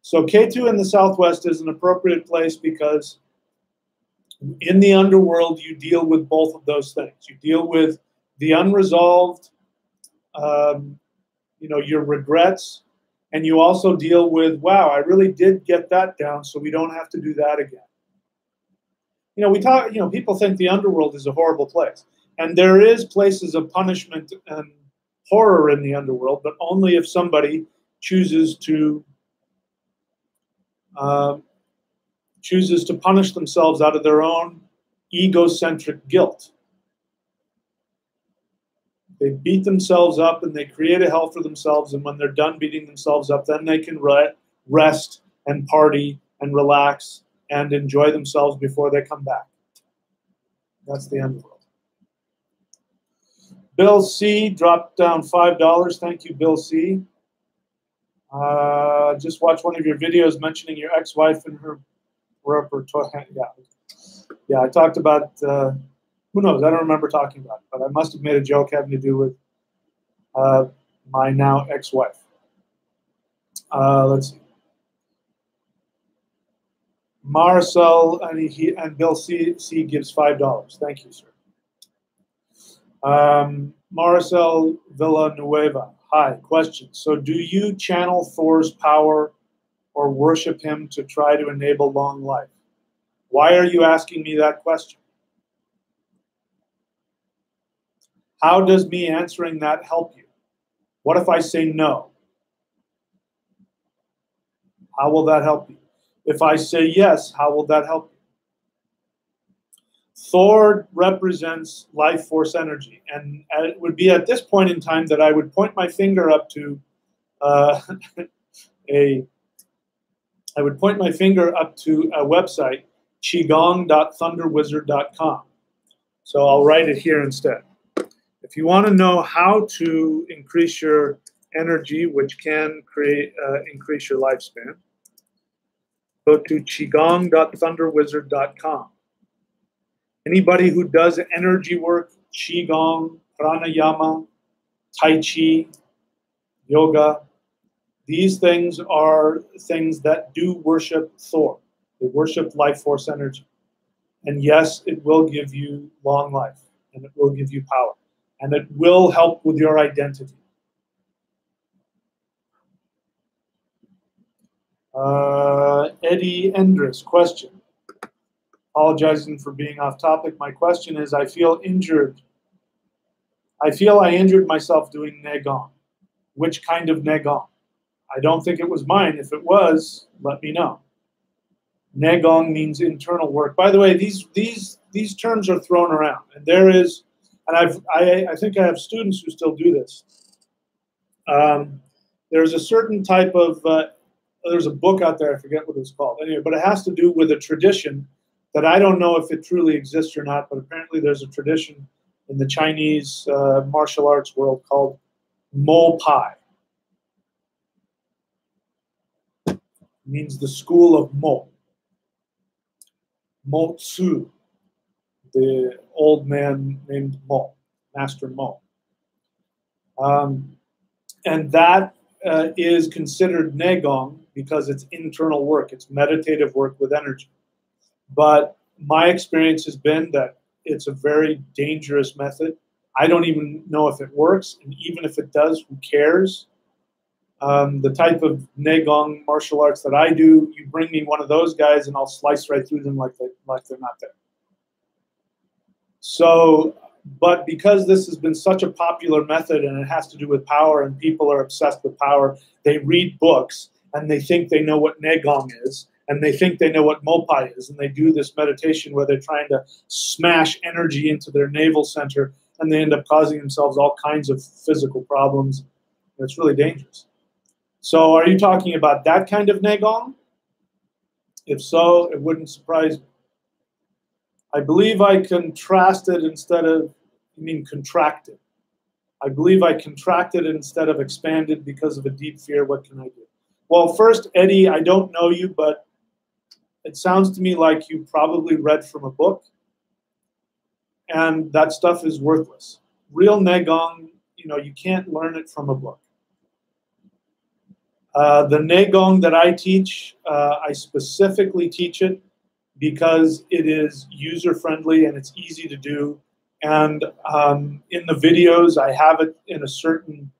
So Ketu in the southwest is an appropriate place because in the underworld, you deal with both of those things. You deal with the unresolved, your regrets, and you also deal with, wow, I really did get that down, so we don't have to do that again. People think the underworld is a horrible place. And there is places of punishment and horror in the underworld, but only if somebody chooses to punish themselves out of their own egocentric guilt. They beat themselves up and they create a hell for themselves, and when they're done beating themselves up, then they can rest and party and relax and enjoy themselves before they come back. That's the underworld. Bill C. dropped down $5. Thank you, Bill C. Just watched one of your videos mentioning your ex-wife and her repertoire. Yeah, I talked about, who knows, I don't remember talking about it, but I must have made a joke having to do with my now ex-wife. Let's see. Marcel and Bill C gives $5. Thank you, sir. Marcel Villanueva. Hi, question. So do you channel Thor's power or worship him to try to enable long life? Why are you asking me that question? How does me answering that help you? What if I say no? How will that help you? If I say yes, how will that help you? Thor represents life force energy, and it would be at this point in time that I would point my finger up to a website, qigong.thunderwizard.com. So I'll write it here instead. If you want to know how to increase your energy, which can increase your lifespan, go to qigong.thunderwizard.com. Anybody who does energy work, qigong, pranayama, tai chi, yoga, these things are things that do worship Thor. They worship life force energy. And yes, it will give you long life, and it will give you power, and it will help with your identity. Eddie Endres, question. Apologizing for being off topic. My question is, I feel injured. I feel I injured myself doing Negong. Which kind of Negong? I don't think it was mine. If it was, let me know. Negong means internal work. By the way, these terms are thrown around, and there is, and I think I have students who still do this. There's a certain type of, there's a book out there, I forget what it's called, anyway, but it has to do with a tradition that I don't know if it truly exists or not, but apparently there's a tradition in the Chinese martial arts world called Mo Pai. It means the school of Mo. Mo Tzu, the old man named Mo, Master Mo. And that is considered Neigong because it's internal work. It's meditative work with energy. But my experience has been that it's a very dangerous method. I don't even know if it works. And even if it does, who cares? The type of Neigong martial arts that I do, you bring me one of those guys and I'll slice right through them like they're not there. So, but because this has been such a popular method and it has to do with power and people are obsessed with power, they read books and they think they know what Neigong is and they think they know what Mopai is, and they do this meditation where they're trying to smash energy into their navel center and they end up causing themselves all kinds of physical problems. It's really dangerous. So are you talking about that kind of Neigong? If so, it wouldn't surprise me. I believe I contrasted instead of, you mean contracted. I believe I contracted instead of expanded because of a deep fear. What can I do? Well, first, Eddie, I don't know you, but it sounds to me like you probably read from a book, and that stuff is worthless. Real Neigong, you can't learn it from a book. The Neigong that I teach, I specifically teach it because it is user-friendly and it's easy to do. And in the videos, I have it in a certain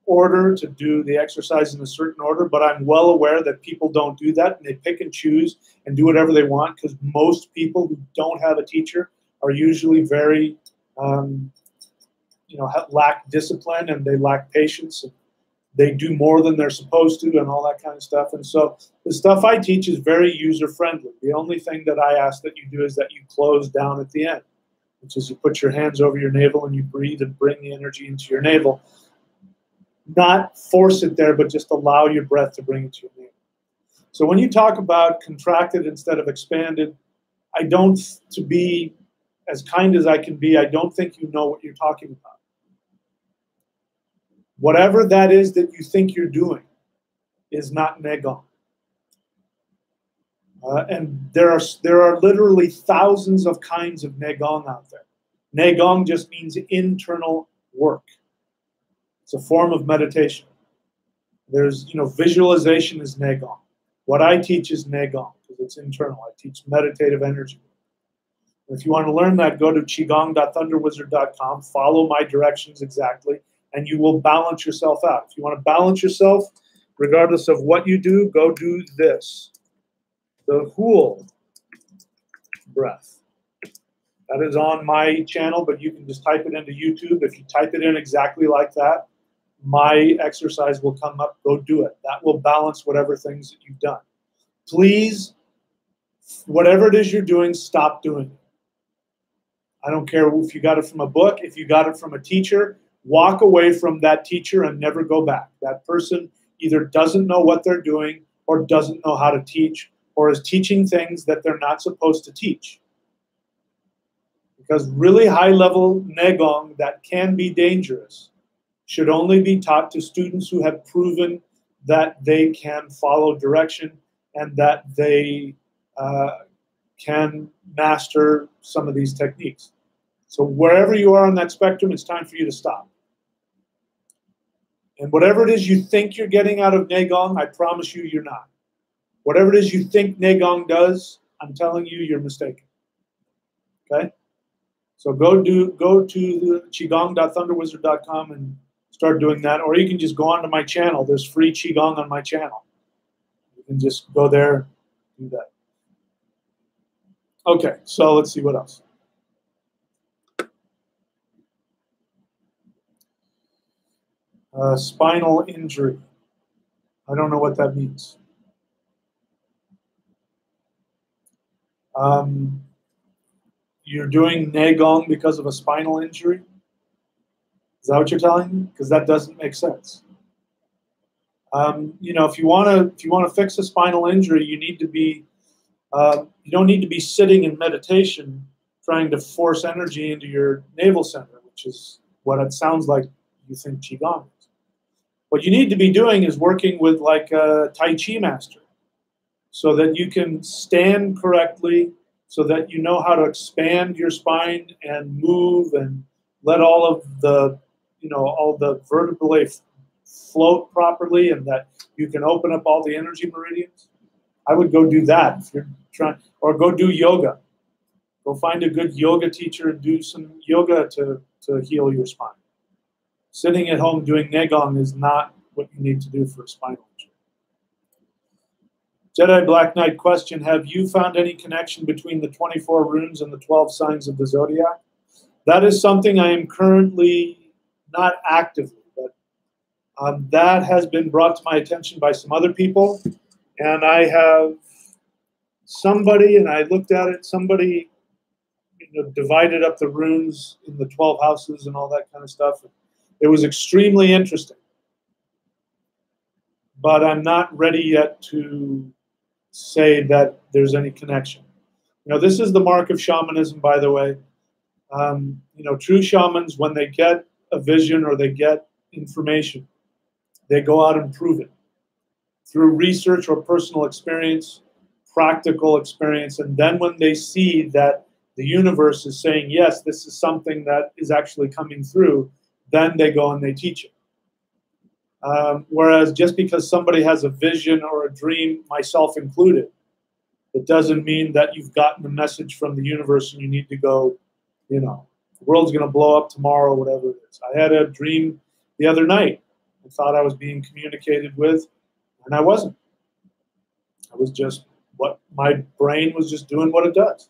order to do the exercise in a certain order, but I'm well aware that people don't do that and they pick and choose and do whatever they want because most people who don't have a teacher are usually very, lack discipline and they lack patience. And they do more than they're supposed to and all that kind of stuff. And so the stuff I teach is very user-friendly. The only thing that I ask that you do is that you close down at the end, which is you put your hands over your navel and you breathe and bring the energy into your navel. Not force it there, but just allow your breath to bring it to your navel. So when you talk about contracted instead of expanded, to be as kind as I can be, I don't think you know what you're talking about. Whatever that is that you think you're doing is not Neigong. And there are literally thousands of kinds of Neigong out there. Neigong just means internal work. It's a form of meditation. There's, visualization is Neigong. What I teach is Neigong because it's internal. I teach meditative energy. If you want to learn that, go to qigong.thunderwizard.com, follow my directions exactly, and you will balance yourself out. If you want to balance yourself, regardless of what you do, go do this. The Hool breath. That is on my channel, but you can just type it into YouTube. If you type it in exactly like that, my exercise will come up. Go do it. That will balance whatever things that you've done. Please, whatever it is you're doing, stop doing it. I don't care if you got it from a book, if you got it from a teacher, walk away from that teacher and never go back. That person either doesn't know what they're doing or doesn't know how to teach or is teaching things that they're not supposed to teach. Because really high-level Neigong that can be dangerous should only be taught to students who have proven that they can follow direction and that they can master some of these techniques. So wherever you are on that spectrum, it's time for you to stop. And whatever it is you think you're getting out of Neigong, I promise you you're not. Whatever it is you think Neigong does, I'm telling you you're mistaken. Okay? So go to qigong.thunderwizard.com and start doing that. Or you can just go onto my channel. There's free Qigong on my channel. You can just go there and do that. Okay, so let's see what else. Spinal injury. I don't know what that means. You're doing Neigong because of a spinal injury? Is that what you're telling me? Because that doesn't make sense. You know, if you want to fix a spinal injury, you need to be you don't need to be sitting in meditation trying to force energy into your navel center, which is what it sounds like you think Qigong is. What you need to be doing is working with like a Tai Chi master so that you can stand correctly, so that you know how to expand your spine and move and let all of the, you know, all the vertebrae float properly, and that you can open up all the energy meridians. I would go do that if you're trying, or go do yoga. Go find a good yoga teacher and do some yoga to heal your spine. Sitting at home doing Negong is not what you need to do for a spinal injury. Jedi Black Knight question, have you found any connection between the 24 runes and the 12 signs of the zodiac? That is something I am currently not actively, but that has been brought to my attention by some other people. And I have somebody, and I looked at it, somebody, you know, divided up the runes in the 12 houses and all that kind of stuff. It was extremely interesting. But I'm not ready yet to say that there's any connection. You know, this is the mark of shamanism, by the way. You know, true shamans, when they get a vision or they get information, they go out and prove it through research or personal experience, practical experience. And then when they see that the universe is saying, yes, this is something that is actually coming through, then they go and they teach it. Whereas just because somebody has a vision or a dream, myself included, it doesn't mean that you've gotten a message from the universe and you need to go, you know, the world's going to blow up tomorrow, whatever it is. I had a dream the other night. I thought I was being communicated with, and I wasn't. I was just, what my brain was just doing what it does.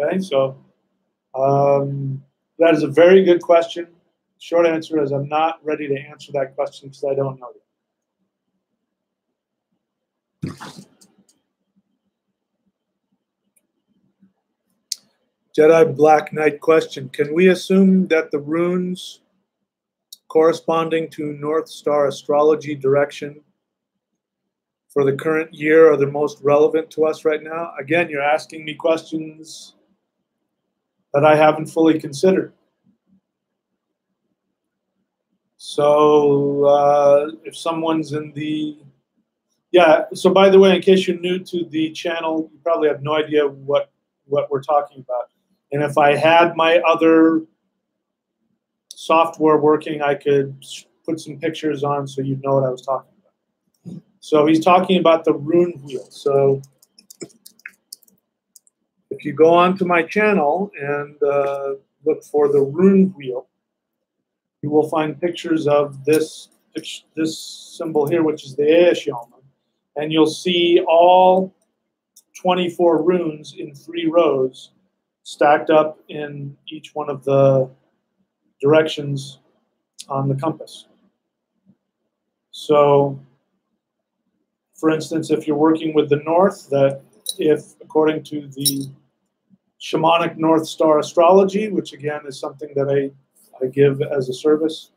Okay, so that is a very good question. Short answer is I'm not ready to answer that question because I don't know yet. Jedi Black Knight question. Can we assume that the runes corresponding to North Star astrology direction for the current year are the most relevant to us right now? Again, you're asking me questions that I haven't fully considered. So if someone's in the, yeah, so by the way, in case you're new to the channel, you probably have no idea what we're talking about. And if I had my other software working, I could put some pictures on so you'd know what I was talking about. So he's talking about the rune wheel. So if you go onto my channel and look for the rune wheel, you will find pictures of this symbol here, which is the Shaman, and you'll see all 24 runes in 3 rows stacked up in each one of the directions on the compass. So, for instance, if you're working with the north, that if, according to the shamanic North Star astrology, which again is something that I give as a service,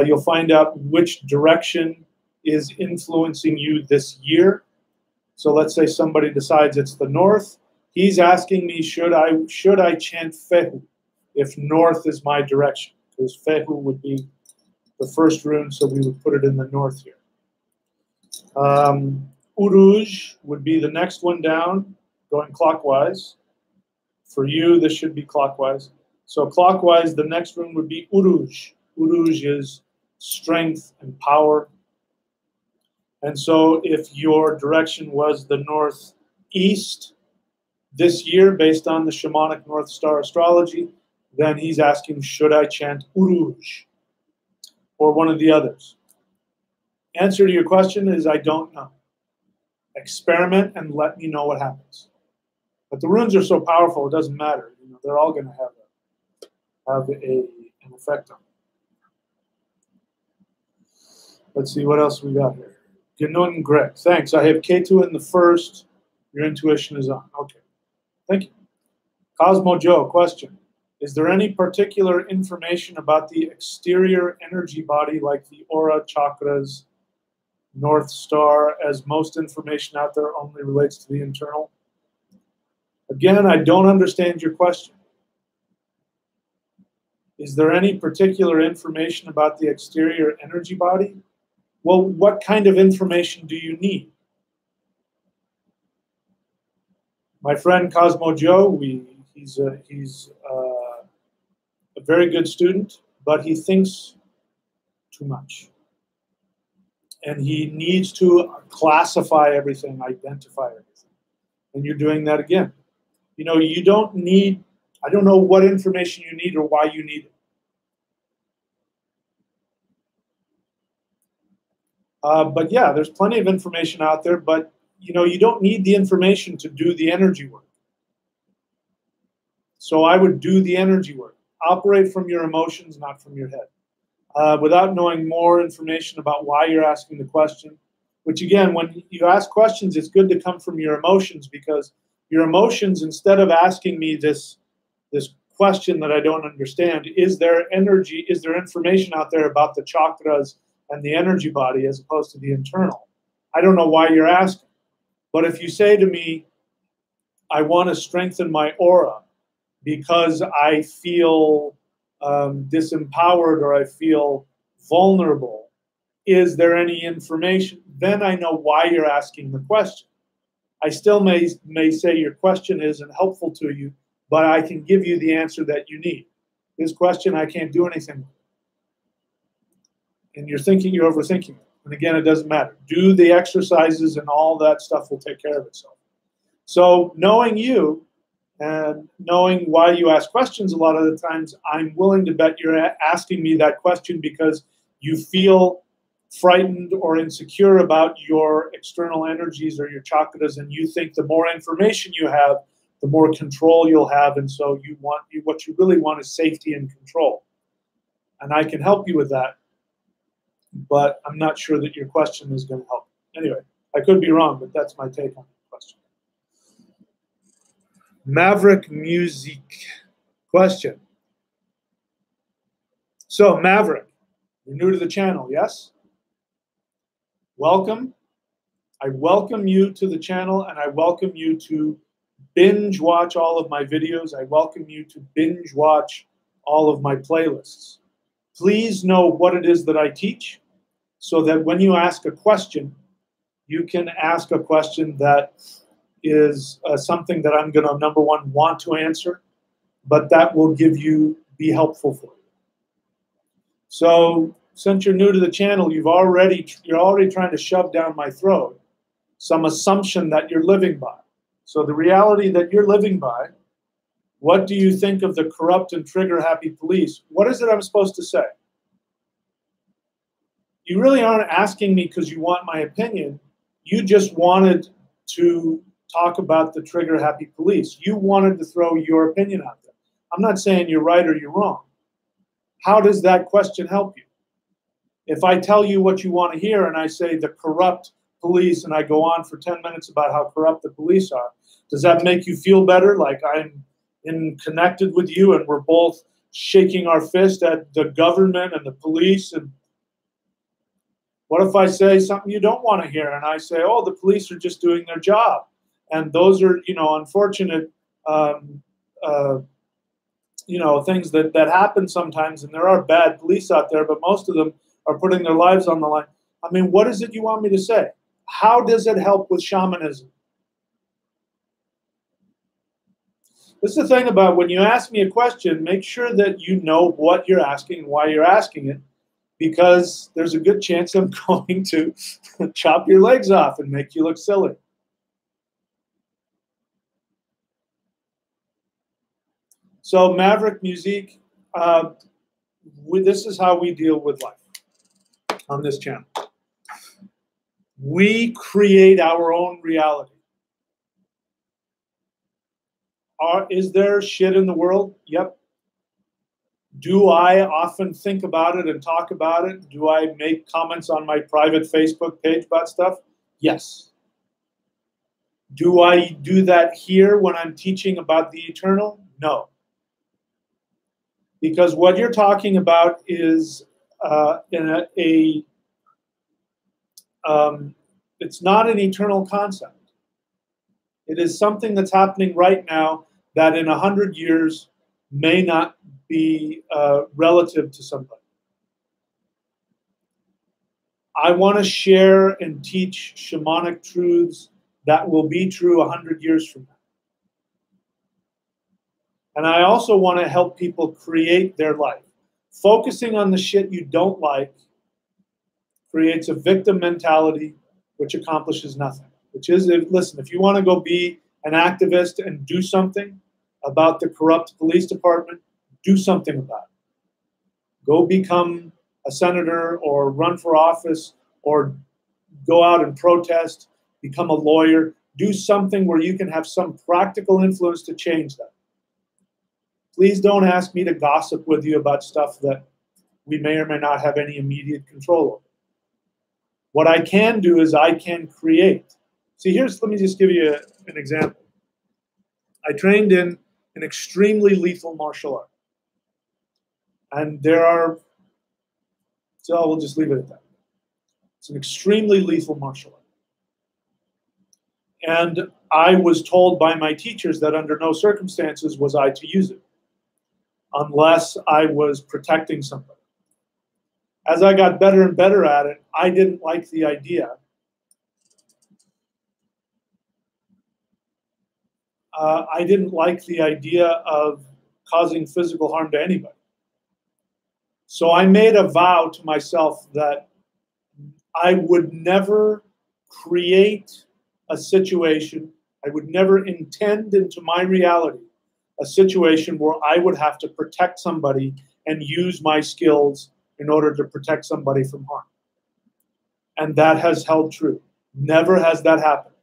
you'll find out which direction is influencing you this year. So let's say somebody decides it's the north. He's asking me, should I chant Fehu if north is my direction? Because Fehu would be the first rune, so we would put it in the north here. Uruj would be the next one down, going clockwise. For you, this should be clockwise. So clockwise, the next rune would be Uruj. Uruj is strength and power. And so if your direction was the northeast this year, based on the shamanic North Star astrology, then he's asking, should I chant Uruj or one of the others? Answer to your question is, I don't know. Experiment and let me know what happens. But the runes are so powerful, it doesn't matter. You know, they're all going to have an effect on it. Let's see what else we got here. Ganun Greg, thanks. I have K2 in the first. Your intuition is on. Okay. Thank you. Cosmo Joe, question. Is there any particular information about the exterior energy body like the aura, chakras, North Star, as most information out there only relates to the internal? Again, I don't understand your question. Is there any particular information about the exterior energy body? Well, what kind of information do you need? My friend Cosmo Joe, he's a very good student, but he thinks too much. And he needs to classify everything, identify everything. And you're doing that again. You know, you don't need, I don't know what information you need or why you need it. But yeah, there's plenty of information out there, but you know, you don't need the information to do the energy work. So I would do the energy work. Operate from your emotions, not from your head. Without knowing more information about why you're asking the question, which again, when you ask questions, it's good to come from your emotions, because your emotions, instead of asking me this question that I don't understand, is there energy, is there information out there about the chakras and the energy body as opposed to the internal? I don't know why you're asking. But if you say to me, I want to strengthen my aura because I feel disempowered or I feel vulnerable, is there any information? Then I know why you're asking the question. I still may say your question isn't helpful to you, but I can give you the answer that you need. This question, I can't do anything with. And you're overthinking it. And again, it doesn't matter. Do the exercises and all that stuff will take care of itself. So knowing you and knowing why you ask questions a lot of the times, I'm willing to bet you're asking me that question because you feel frightened or insecure about your external energies or your chakras, and you think the more information you have, the more control you'll have, and so what you really want is safety and control. And I can help you with that, but I'm not sure that your question is going to help. Anyway, I could be wrong, but that's my take on the question. Maverick Music question. So Maverick, you're new to the channel, yes? Welcome. I welcome you to the channel, and I welcome you to binge watch all of my videos. I welcome you to binge watch all of my playlists. Please know what it is that I teach, so that when you ask a question, you can ask a question that is something that I'm going to, number one, want to answer, but that will be helpful for you. So since you're new to the channel, you're already trying to shove down my throat some assumption that you're living by. So the reality that you're living by, what do you think of the corrupt and trigger-happy police? What is it I'm supposed to say? You really aren't asking me because you want my opinion. You just wanted to talk about the trigger-happy police. You wanted to throw your opinion out there. I'm not saying you're right or you're wrong. How does that question help you? If I tell you what you want to hear and I say the corrupt police and I go on for 10 minutes about how corrupt the police are, does that make you feel better? Like I'm connected with you and we're both shaking our fist at the government and the police? And what if I say something you don't want to hear and I say, oh, the police are just doing their job? And those are, unfortunate, things that happen sometimes, and there are bad police out there, but most of them are putting their lives on the line. I mean, what is it you want me to say? How does it help with shamanism? This is the thing about when you ask me a question, make sure that you know what you're asking and why you're asking it, because there's a good chance I'm going to chop your legs off and make you look silly. So Maverick Music, this is how we deal with life on this channel. We create our own reality. Is there shit in the world? Yep. Do I often think about it and talk about it? Do I make comments on my private Facebook page about stuff? Yes. Do I do that here when I'm teaching about the eternal? No. Because what you're talking about is it's not an eternal concept. It is something that's happening right now that in 100 years may not be relative to somebody. I want to share and teach shamanic truths that will be true 100 years from now. And I also want to help people create their life. Focusing on the shit you don't like creates a victim mentality, which accomplishes nothing. Which is, listen, if you want to go be an activist and do something about the corrupt police department, do something about it. Go become a senator or run for office or go out and protest, become a lawyer, do something where you can have some practical influence to change that. Please don't ask me to gossip with you about stuff that we may or may not have any immediate control over. What I can do is I can create. See, let me just give you an example. I trained in an extremely lethal martial art. And so we'll just leave it at that. It's an extremely lethal martial art. And I was told by my teachers that under no circumstances was I to use it, unless I was protecting somebody. As I got better and better at it, I didn't like the idea. I didn't like the idea of causing physical harm to anybody. So I made a vow to myself that I would never create a situation, I would never intend into my reality a situation where I would have to protect somebody and use my skills in order to protect somebody from harm. And that has held true. Never has that happened.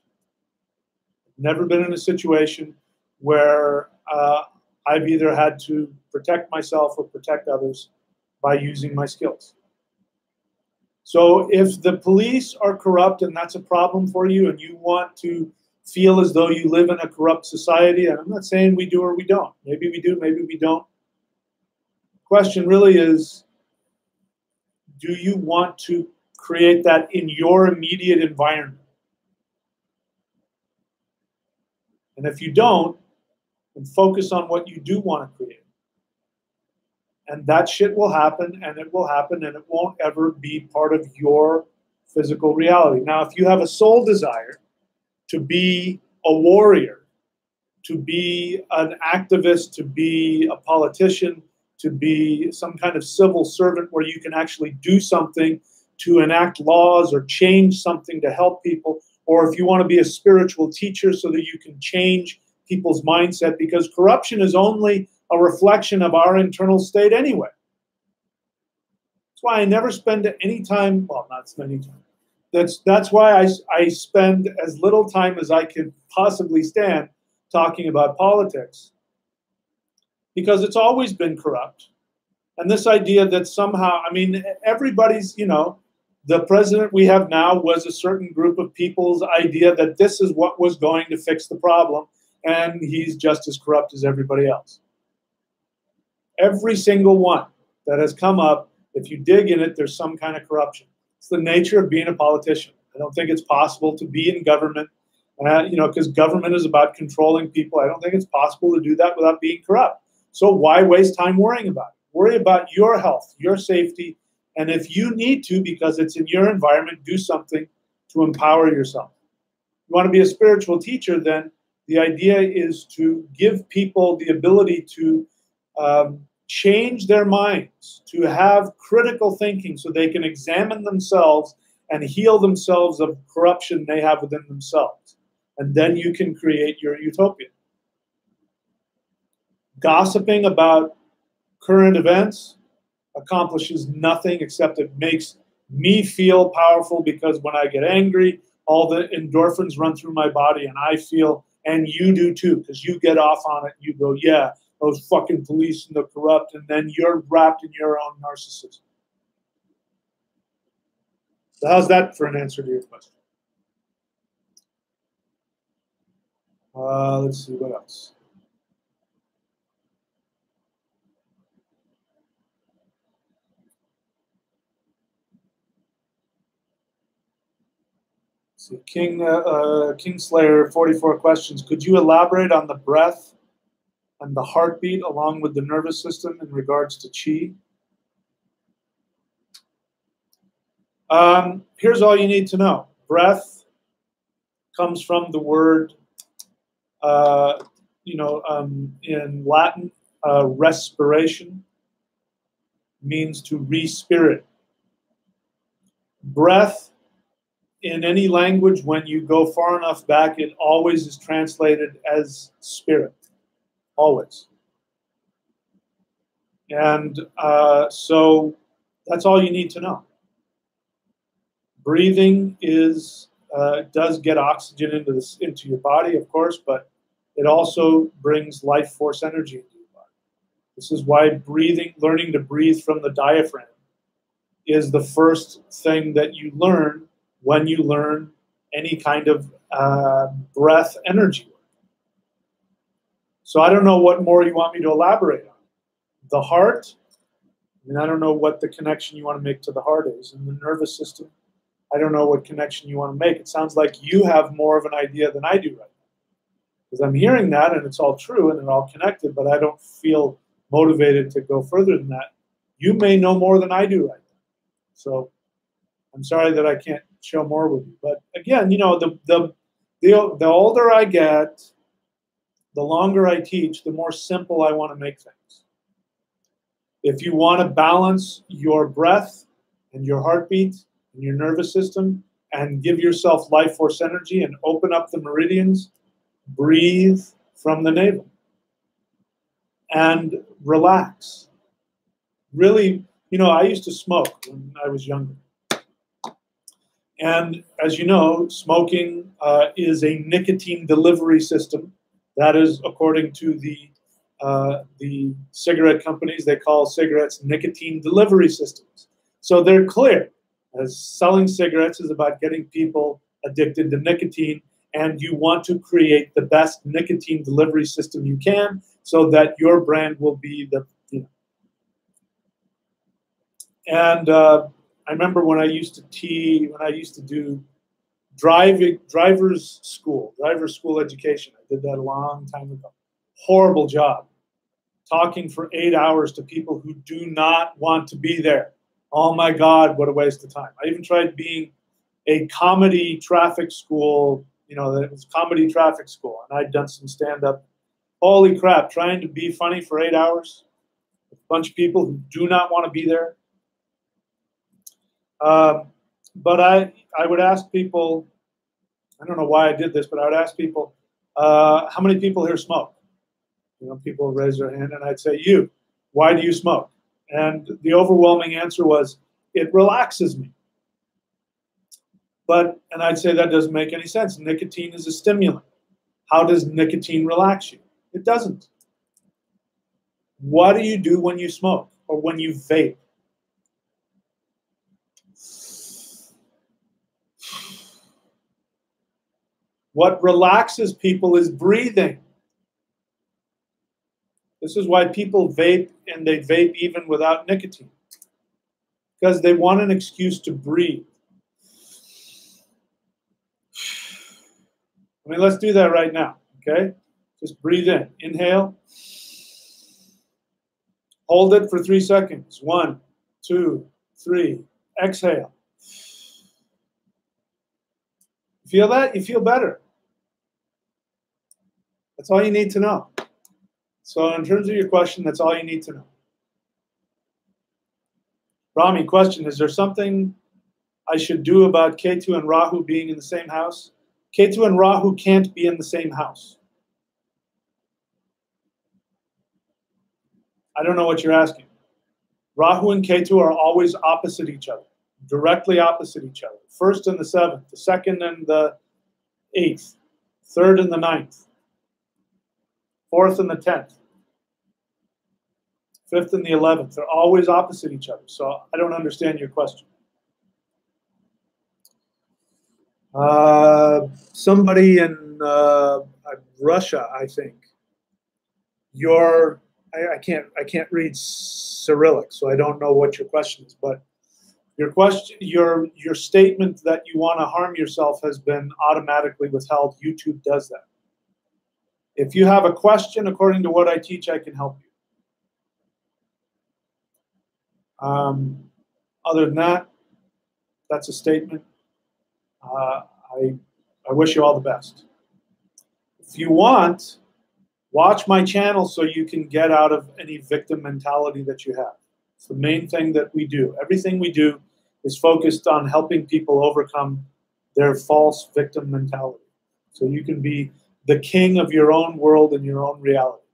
Never been in a situation where I've either had to protect myself or protect others by using my skills. So if the police are corrupt and that's a problem for you and you want to feel as though you live in a corrupt society, and I'm not saying we do or we don't. Maybe we do, maybe we don't. The question really is, do you want to create that in your immediate environment? And if you don't, then focus on what you do want to create. And that shit will happen, and it will happen, and it won't ever be part of your physical reality. Now, if you have a soul desire to be a warrior, to be an activist, to be a politician, to be some kind of civil servant where you can actually do something to enact laws or change something to help people, or if you want to be a spiritual teacher so that you can change people's mindset, because corruption is only a reflection of our internal state anyway. That's why I never spend any time, well, not spending time. That's why I spend as little time as I could possibly stand talking about politics, because it's always been corrupt. And this idea that somehow, I mean, everybody's, the president we have now was a certain group of people's idea that this is what was going to fix the problem, and he's just as corrupt as everybody else. Every single one that has come up, if you dig in it, there's some kind of corruption. It's the nature of being a politician. I don't think it's possible to be in government, because government is about controlling people. I don't think it's possible to do that without being corrupt. So why waste time worrying about it? Worry about your health, your safety, and if you need to, because it's in your environment, do something to empower yourself. You want to be a spiritual teacher, then the idea is to give people the ability to change their minds, to have critical thinking so they can examine themselves and heal themselves of corruption they have within themselves. And then you can create your utopia. Gossiping about current events accomplishes nothing except it makes me feel powerful, because when I get angry, all the endorphins run through my body and I feel, and you do too, because you get off on it. You go, yeah, those fucking police and the corrupt, and then you're wrapped in your own narcissism. So how's that for an answer to your question? Let's see, what else? So Kingslayer, 44 questions. Could you elaborate on the breath and the heartbeat along with the nervous system in regards to chi? Here's all you need to know. Breath comes from the word, in Latin, respiration means to re-spirit. Breath, in any language, when you go far enough back, it always is translated as spirit. Always. And so that's all you need to know. Breathing does get oxygen into your body, of course, but it also brings life force energy into your body. This is why learning to breathe from the diaphragm is the first thing that you learn when you learn any kind of breath energy. So I don't know what more you want me to elaborate on. The heart, I don't know what the connection you want to make to the heart is. And the nervous system, I don't know what connection you want to make. It sounds like you have more of an idea than I do right now. Because I'm hearing that, and it's all true, and they're all connected, but I don't feel motivated to go further than that. You may know more than I do right now. So I'm sorry that I can't share more with you. But again, the older I get, the longer I teach, the more simple I want to make things. If you want to balance your breath and your heartbeat and your nervous system and give yourself life force energy and open up the meridians, breathe from the navel and relax. Really, I used to smoke when I was younger. And as you know, smoking is a nicotine delivery system. That is, according to the cigarette companies, they call cigarettes nicotine delivery systems. So they're clear, as selling cigarettes is about getting people addicted to nicotine, and you want to create the best nicotine delivery system you can so that your brand will be the, And I remember when I used to do driver's school education. I did that a long time ago. Horrible job. Talking for 8 hours to people who do not want to be there. Oh my God, what a waste of time. I even tried being a comedy traffic school, that was comedy traffic school, and I'd done some stand-up. Holy crap, trying to be funny for 8 hours. A bunch of people who do not want to be there. But I would ask people, I don't know why I did this, but I would ask people, how many people here smoke? People would raise their hand, and I'd say, you, why do you smoke? And the overwhelming answer was, it relaxes me. And I'd say that doesn't make any sense. Nicotine is a stimulant. How does nicotine relax you? It doesn't. What do you do when you smoke or when you vape? What relaxes people is breathing. This is why people vape, and they vape even without nicotine. Because they want an excuse to breathe. Let's do that right now, okay? Just breathe in. Inhale. Hold it for 3 seconds. 1, 2, 3. Exhale. Feel that? You feel better. That's all you need to know. So in terms of your question, that's all you need to know. Rami, question, is there something I should do about Ketu and Rahu being in the same house? Ketu and Rahu can't be in the same house. I don't know what you're asking. Rahu and Ketu are always opposite each other, directly opposite each other. First and the 7th, the 2nd and the 8th, 3rd and the 9th. 4th and the 10th, 5th and the 11th. They're always opposite each other. So I don't understand your question. Somebody in Russia, I think. I can't read Cyrillic, so I don't know what your question is. But Your question, your statement that you want to harm yourself has been automatically withheld. YouTube does that. If you have a question, according to what I teach, I can help you. Other than that, that's a statement. I wish you all the best. If you want, watch my channel so you can get out of any victim mentality that you have. It's the main thing that we do. Everything we do is focused on helping people overcome their false victim mentality. So you can be the king of your own world and your own reality.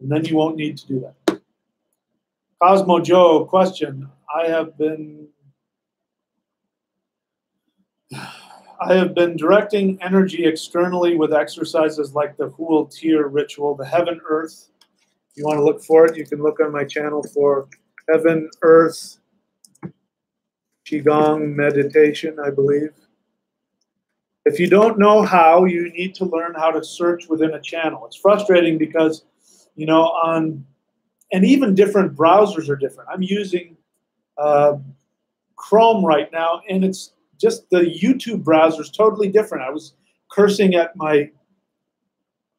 And then you won't need to do that. Cosmo Joe, question. I have been directing energy externally with exercises like the Huel Tir ritual, the Heaven Earth. If you want to look for it, you can look on my channel for Heaven Earth Qigong meditation, I believe. If you don't know how, you need to learn how to search within a channel. It's frustrating because, you know, and even different browsers are different. I'm using Chrome right now, and it's just the YouTube browser is totally different. I was cursing at my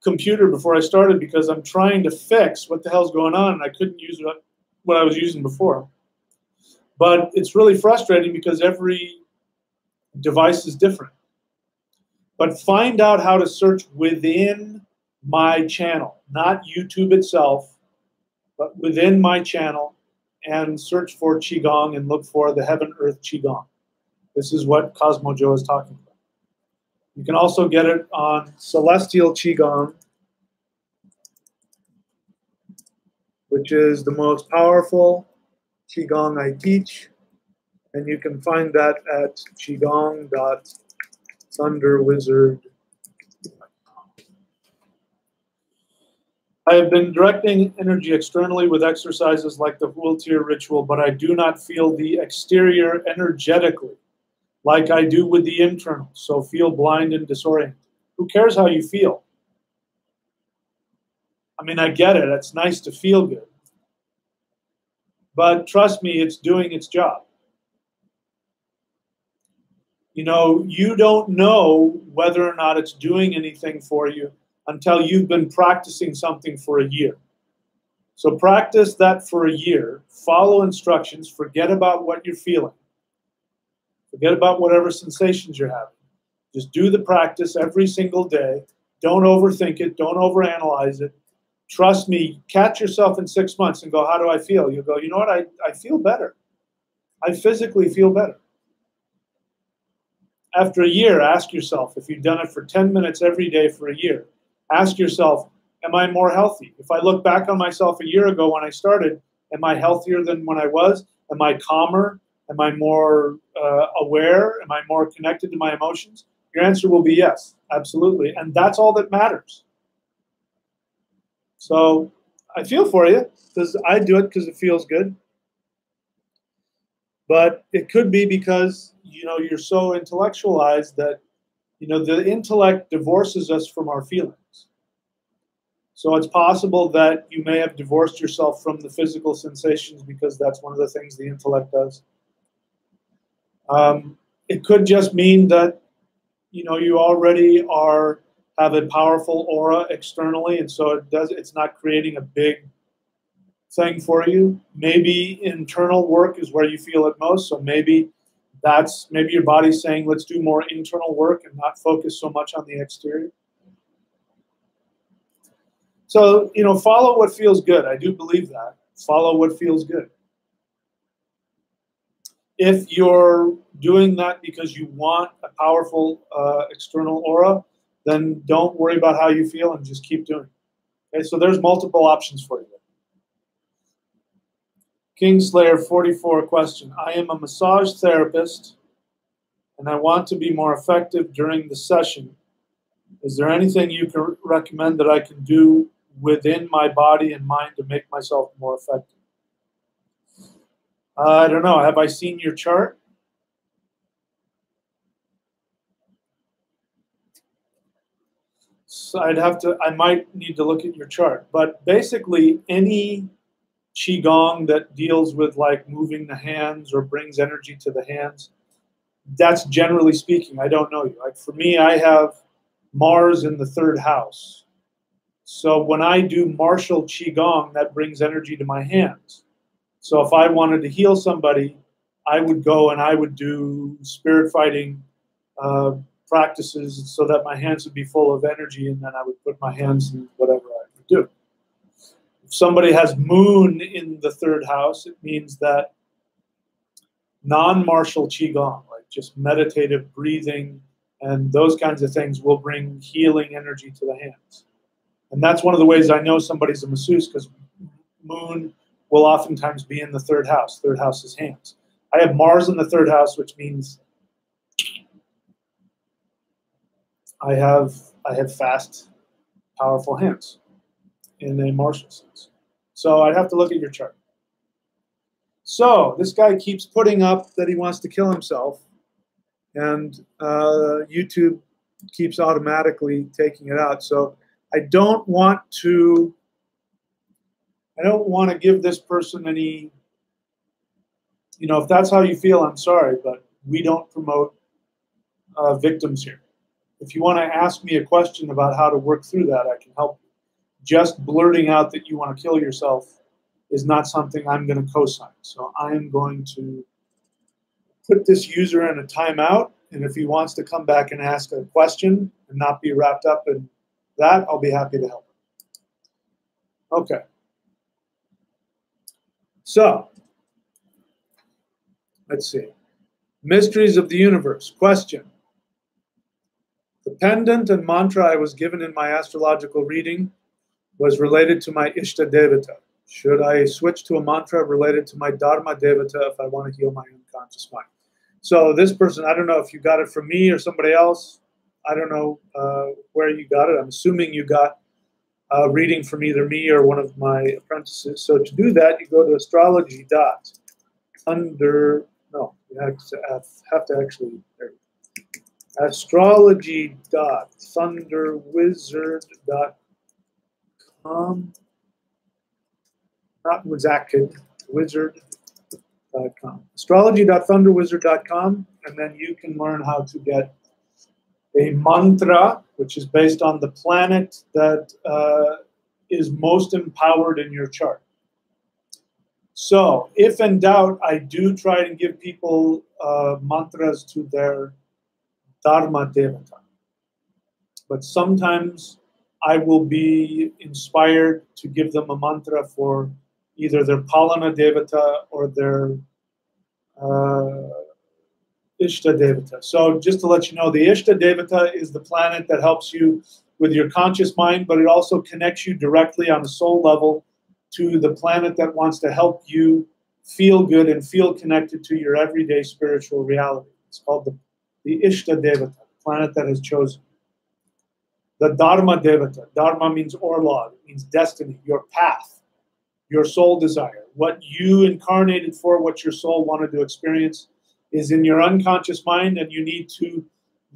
computer before I started because I'm trying to fix what the hell's going on, and I couldn't use what I was using before. But it's really frustrating because every device is different. But find out how to search within my channel, not YouTube itself, but within my channel, and search for Qigong and look for the Heaven Earth Qigong. This is what Cosmo Joe is talking about. You can also get it on Celestial Qigong, which is the most powerful Qigong I teach. And you can find that at qigong.thunderwizard.com. I have been directing energy externally with exercises like the Huel Tir ritual, but I do not feel the exterior energetically like I do with the internal, so feel blind and disoriented. Who cares how you feel? I mean, I get it. It's nice to feel good. But trust me, it's doing its job. You know, you don't know whether or not it's doing anything for you until you've been practicing something for a year. So practice that for a year. Follow instructions. Forget about what you're feeling. Forget about whatever sensations you're having. Just do the practice every single day. Don't overthink it. Don't overanalyze it. Trust me, catch yourself in 6 months and go, how do I feel? You'll go, you know what, I feel better. I physically feel better. After a year, ask yourself, if you've done it for 10 minutes every day for a year, ask yourself, am I more healthy? If I look back on myself a year ago when I started, am I healthier than when I was? Am I calmer? Am I more aware? Am I more connected to my emotions? Your answer will be yes, absolutely. And that's all that matters. So I feel for you because I do it because it feels good. But it could be because, you know, you're so intellectualized that, you know, the intellect divorces us from our feelings. So it's possible that you may have divorced yourself from the physical sensations because that's one of the things the intellect does. It could just mean that, you know, you already have a powerful aura externally, and so it's not creating a big thing for you. Maybe internal work is where you feel it most. So maybe your body's saying, let's do more internal work and not focus so much on the exterior. So, you know, follow what feels good. I do believe that. Follow what feels good. If you're doing that because you want a powerful external aura, then don't worry about how you feel and just keep doing it. Okay, so there's multiple options for you. Kingslayer 44 question. I am a massage therapist and I want to be more effective during the session. Is there anything you can recommend that I can do within my body and mind to make myself more effective? I don't know. Have I seen your chart? So I might need to look at your chart. But basically, any Qigong that deals with like moving the hands or brings energy to the hands. That's generally speaking. I don't know you. Like for me, I have Mars in the 3rd house. So when I do martial Qigong, that brings energy to my hands. So if I wanted to heal somebody, I would go and I would do spirit fighting practices so that my hands would be full of energy, and then I would put my hands in whatever I would do. If somebody has Moon in the 3rd house, it means that non-martial Qigong, like just meditative breathing and those kinds of things, will bring healing energy to the hands. And that's one of the ways I know somebody's a masseuse, because Moon will oftentimes be in the 3rd house. 3rd house is hands. I have Mars in the 3rd house, which means I have fast, powerful hands in a martial sense. So I'd have to look at your chart. So this guy keeps putting up that he wants to kill himself, and YouTube keeps automatically taking it out. So I don't want to give this person any, if that's how you feel, I'm sorry, but we don't promote victims here. If you want to ask me a question about how to work through that, I can help you. Just blurting out that you want to kill yourself is not something I'm going to co-sign. So I'm going to put this user in a timeout, and if he wants to come back and ask a question and not be wrapped up in that, I'll be happy to help him. Okay. So, let's see. Mysteries of the universe. Question. The pendant and mantra I was given in my astrological reading was related to my Ishta Devata. Should I switch to a mantra related to my Dharma Devata if I want to heal my unconscious mind? So this person, I don't know if you got it from me or somebody else. I don't know where you got it. I'm assuming you got a reading from either me or one of my apprentices. So to do that, you go to astrology dot under, no, you have to actually, astrology.thunderwizard.com, not Wizakid, wizard.com. Astrology.thunderwizard.com, and then you can learn how to get a mantra, which is based on the planet that is most empowered in your chart. So, if in doubt, I do try to give people mantras to their Dharma Devata. But sometimes I will be inspired to give them a mantra for either their Palana Devata or their Ishta Devata. So just to let you know, the Ishta Devata is the planet that helps you with your conscious mind, but it also connects you directly on a soul level to the planet that wants to help you feel good and feel connected to your everyday spiritual reality. It's called the Ishta Devata, the planet that has chosen. The Dharma Devata. Dharma means orlog, it means destiny, your path, your soul desire. What you incarnated for, what your soul wanted to experience, is in your unconscious mind, and you need to,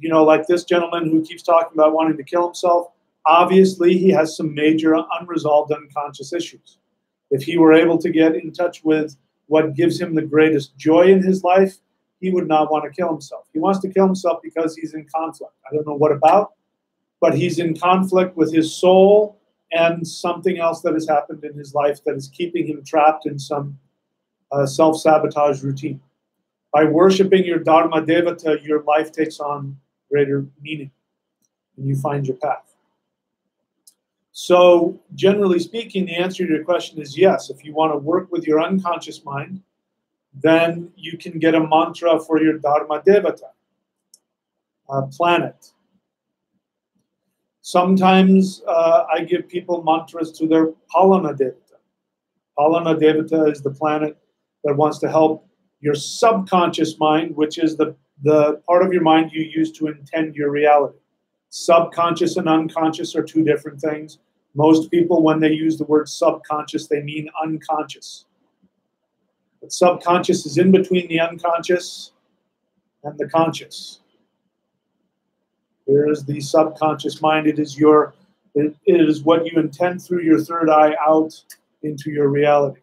like this gentleman who keeps talking about wanting to kill himself, obviously he has some major unresolved unconscious issues. If he were able to get in touch with what gives him the greatest joy in his life, he would not want to kill himself. He wants to kill himself because he's in conflict. I don't know what about, but he's in conflict with his soul and something else that has happened in his life that is keeping him trapped in some self-sabotage routine. By worshiping your Dharma Devata, your life takes on greater meaning, and you find your path. So, generally speaking, the answer to your question is yes. If you want to work with your unconscious mind, then you can get a mantra for your Dharma Devata planet. Sometimes I give people mantras to their Palana Devata. Palana Devata is the planet that wants to help your subconscious mind, which is the part of your mind you use to intend your reality. Subconscious and unconscious are two different things. Most people, when they use the word subconscious, they mean unconscious. But subconscious is in between the unconscious and the conscious. There is the subconscious mind. It is what you intend through your third eye out into your reality.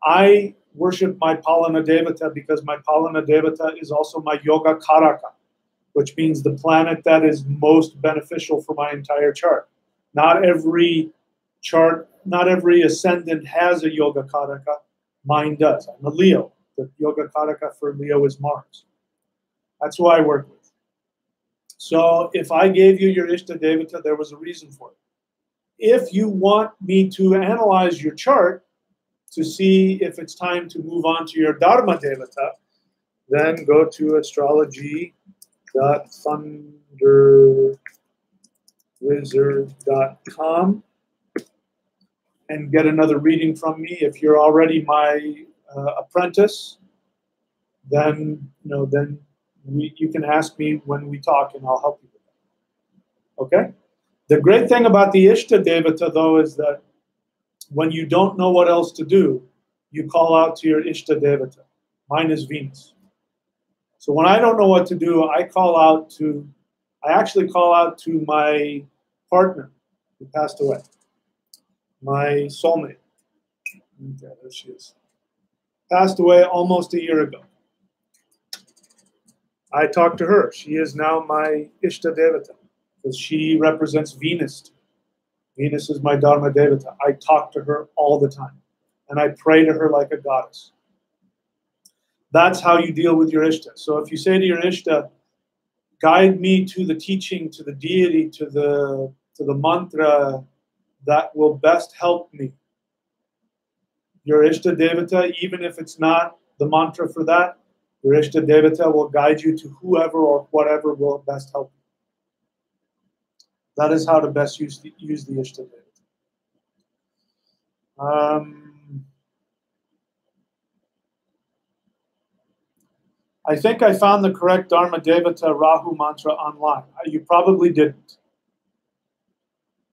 I worship my Palana Devata because my Palana Devata is also my Yoga Karaka, which means the planet that is most beneficial for my entire chart. Not every chart, not every ascendant has a Yoga Karaka. Mine does. I'm a Leo. The Yoga Karaka for Leo is Mars. That's who I work with. So if I gave you your Ishta Devata, there was a reason for it. If you want me to analyze your chart to see if it's time to move on to your Dharma Devata, then go to astrology.thunderwizard.com and get another reading from me. If you're already my apprentice, then you can ask me when we talk, and I'll help you with that. Okay. The great thing about the Ishta Devata, though, is that when you don't know what else to do, you call out to your Ishta Devata. Mine is Venus. So when I don't know what to do, I actually call out to my partner who passed away, my soulmate. Okay, there she is. Passed away almost a year ago. I talked to her. She is now my Ishta Devata because she represents Venus. Venus is my Dharma Devata. I talk to her all the time, and I pray to her like a goddess. That's how you deal with your Ishta. So if you say to your Ishta, guide me to the teaching, to the deity, to the mantra that will best help me. Your Ishta Devata, even if it's not the mantra for that, your Ishta Devata will guide you to whoever or whatever will best help you. That is how to best use the Ishta Devata. I think I found the correct Dharma Devata Rahu mantra online. You probably didn't.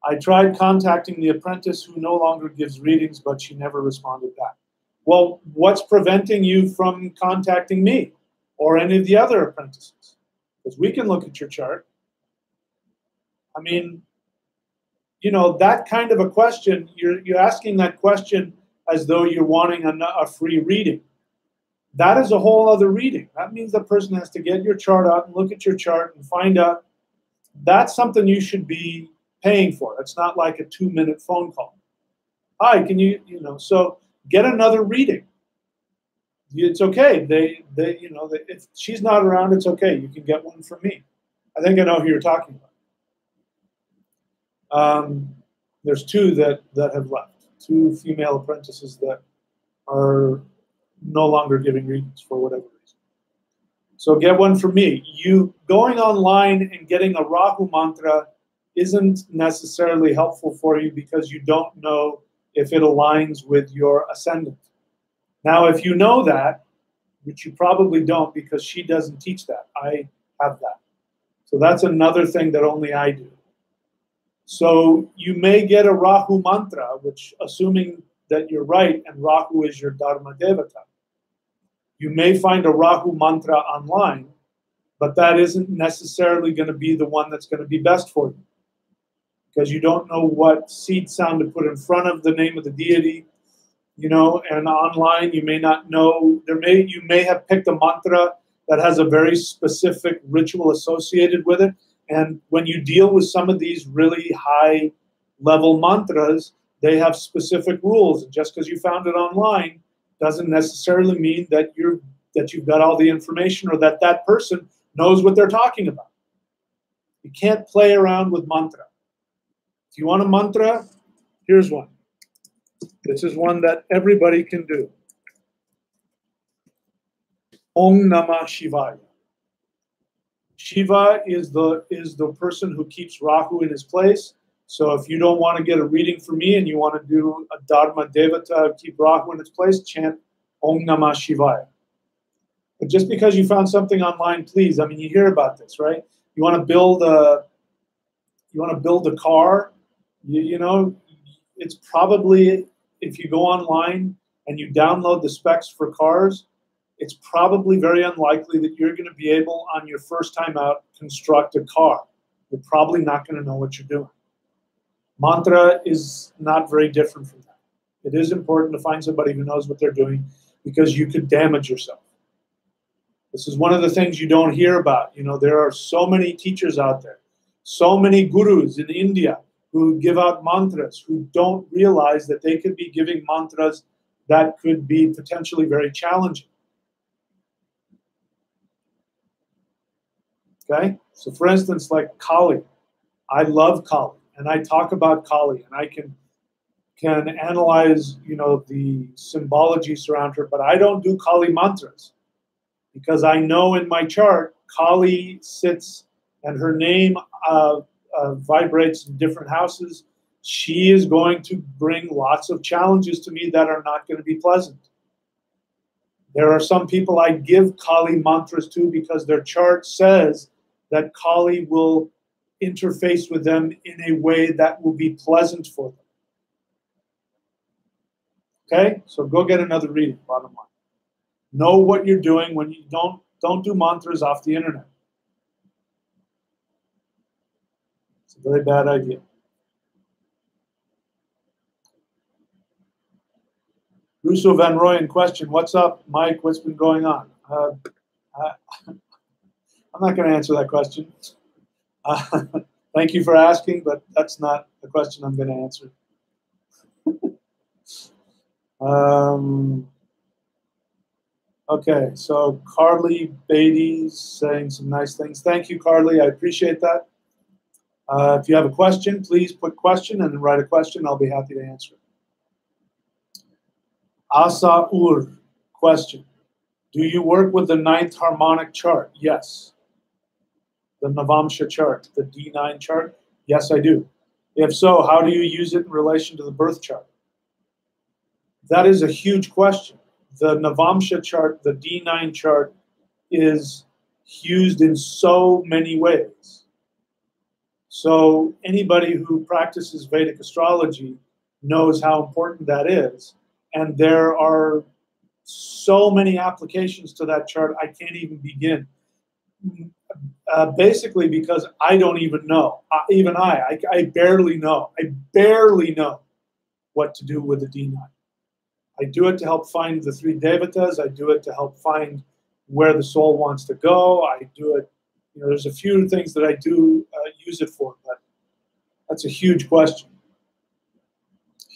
I tried contacting the apprentice who no longer gives readings, but she never responded back. Well, what's preventing you from contacting me or any of the other apprentices? Because we can look at your chart. I mean, that kind of a question, you're asking that question as though you're wanting a free reading. That is a whole other reading. That means the person has to get your chart out and look at your chart and find out. That's something you should be paying for. It's not like a 2-minute phone call. Hi, can so get another reading. It's okay. If she's not around, it's okay. You can get one from me. I think I know who you're talking about. There's 2 that have left. 2 female apprentices that are no longer giving readings for whatever reason. So get one from me. You going online and getting a Rahu mantra isn't necessarily helpful for you because you don't know if it aligns with your ascendant. Now, if you know that, which you probably don't because she doesn't teach that, I have that. So that's another thing that only I do. So you may get a Rahu mantra, which, assuming that you're right and Rahu is your Dharma Devata, you may find a Rahu mantra online, but that isn't necessarily going to be the one that's going to be best for you because you don't know what seed sound to put in front of the name of the deity, and online you may not know. You may have picked a mantra that has a very specific ritual associated with it, and when you deal with some of these really high level mantras, they have specific rules, and just because you found it online doesn't necessarily mean that you've got all the information or that person knows what they're talking about. You can't play around with mantra. If you want a mantra, here's one. This is one that everybody can do. Om Namah Shivaya. Shiva is the person who keeps Rahu in his place. So if you don't want to get a reading from me and you want to do a Dharma Devata, keep Rahu in its place, chant Om Namah Shivaya. But just because you found something online, please, you hear about this, right? You want to build a car, it's probably, if you go online and you download the specs for cars, it's probably very unlikely that you're going to be able, on your first time out, construct a car. You're probably not going to know what you're doing. Mantra is not very different from that. It is important to find somebody who knows what they're doing, because you could damage yourself. This is one of the things you don't hear about. You know, there are so many teachers out there, so many gurus in India who give out mantras, who don't realize that they could be giving mantras that could be potentially very challenging. Okay? So for instance, like Kali. I love Kali, and I talk about Kali, and I can analyze, you know, the symbology surround her, but I don't do Kali mantras, because I know in my chart Kali sits and her name vibrates in different houses. She is going to bring lots of challenges to me that are not going to be pleasant. There are some people I give Kali mantras to because their chart says that Kali will interface with them in a way that will be pleasant for them. Okay, so go get another reading, bottom line. Know what you're doing when you don't do mantras off the internet. It's a very bad idea. Russo Van Royen question, what's up, Mike? What's been going on? I'm not going to answer that question. Thank you for asking, but that's not the question I'm going to answer. Okay, so Carly Beatty's saying some nice things. Thank you, Carly. I appreciate that. If you have a question, please put question and then write a question. I'll be happy to answer it. Asa Ur question. Do you work with the 9th harmonic chart? Yes. The Navamsha chart, the D9 chart? Yes, I do. If so, how do you use it in relation to the birth chart? That is a huge question. The Navamsha chart, the D9 chart, is used in so many ways. So anybody who practices Vedic astrology knows how important that is. And there are so many applications to that chart, I can't even begin. Basically because I don't even know. Even I barely know. I barely know what to do with the D9. I do it to help find the 3 devatas. I do it to help find where the soul wants to go. I do it, you know, there's a few things that I do use it for, but that's a huge question.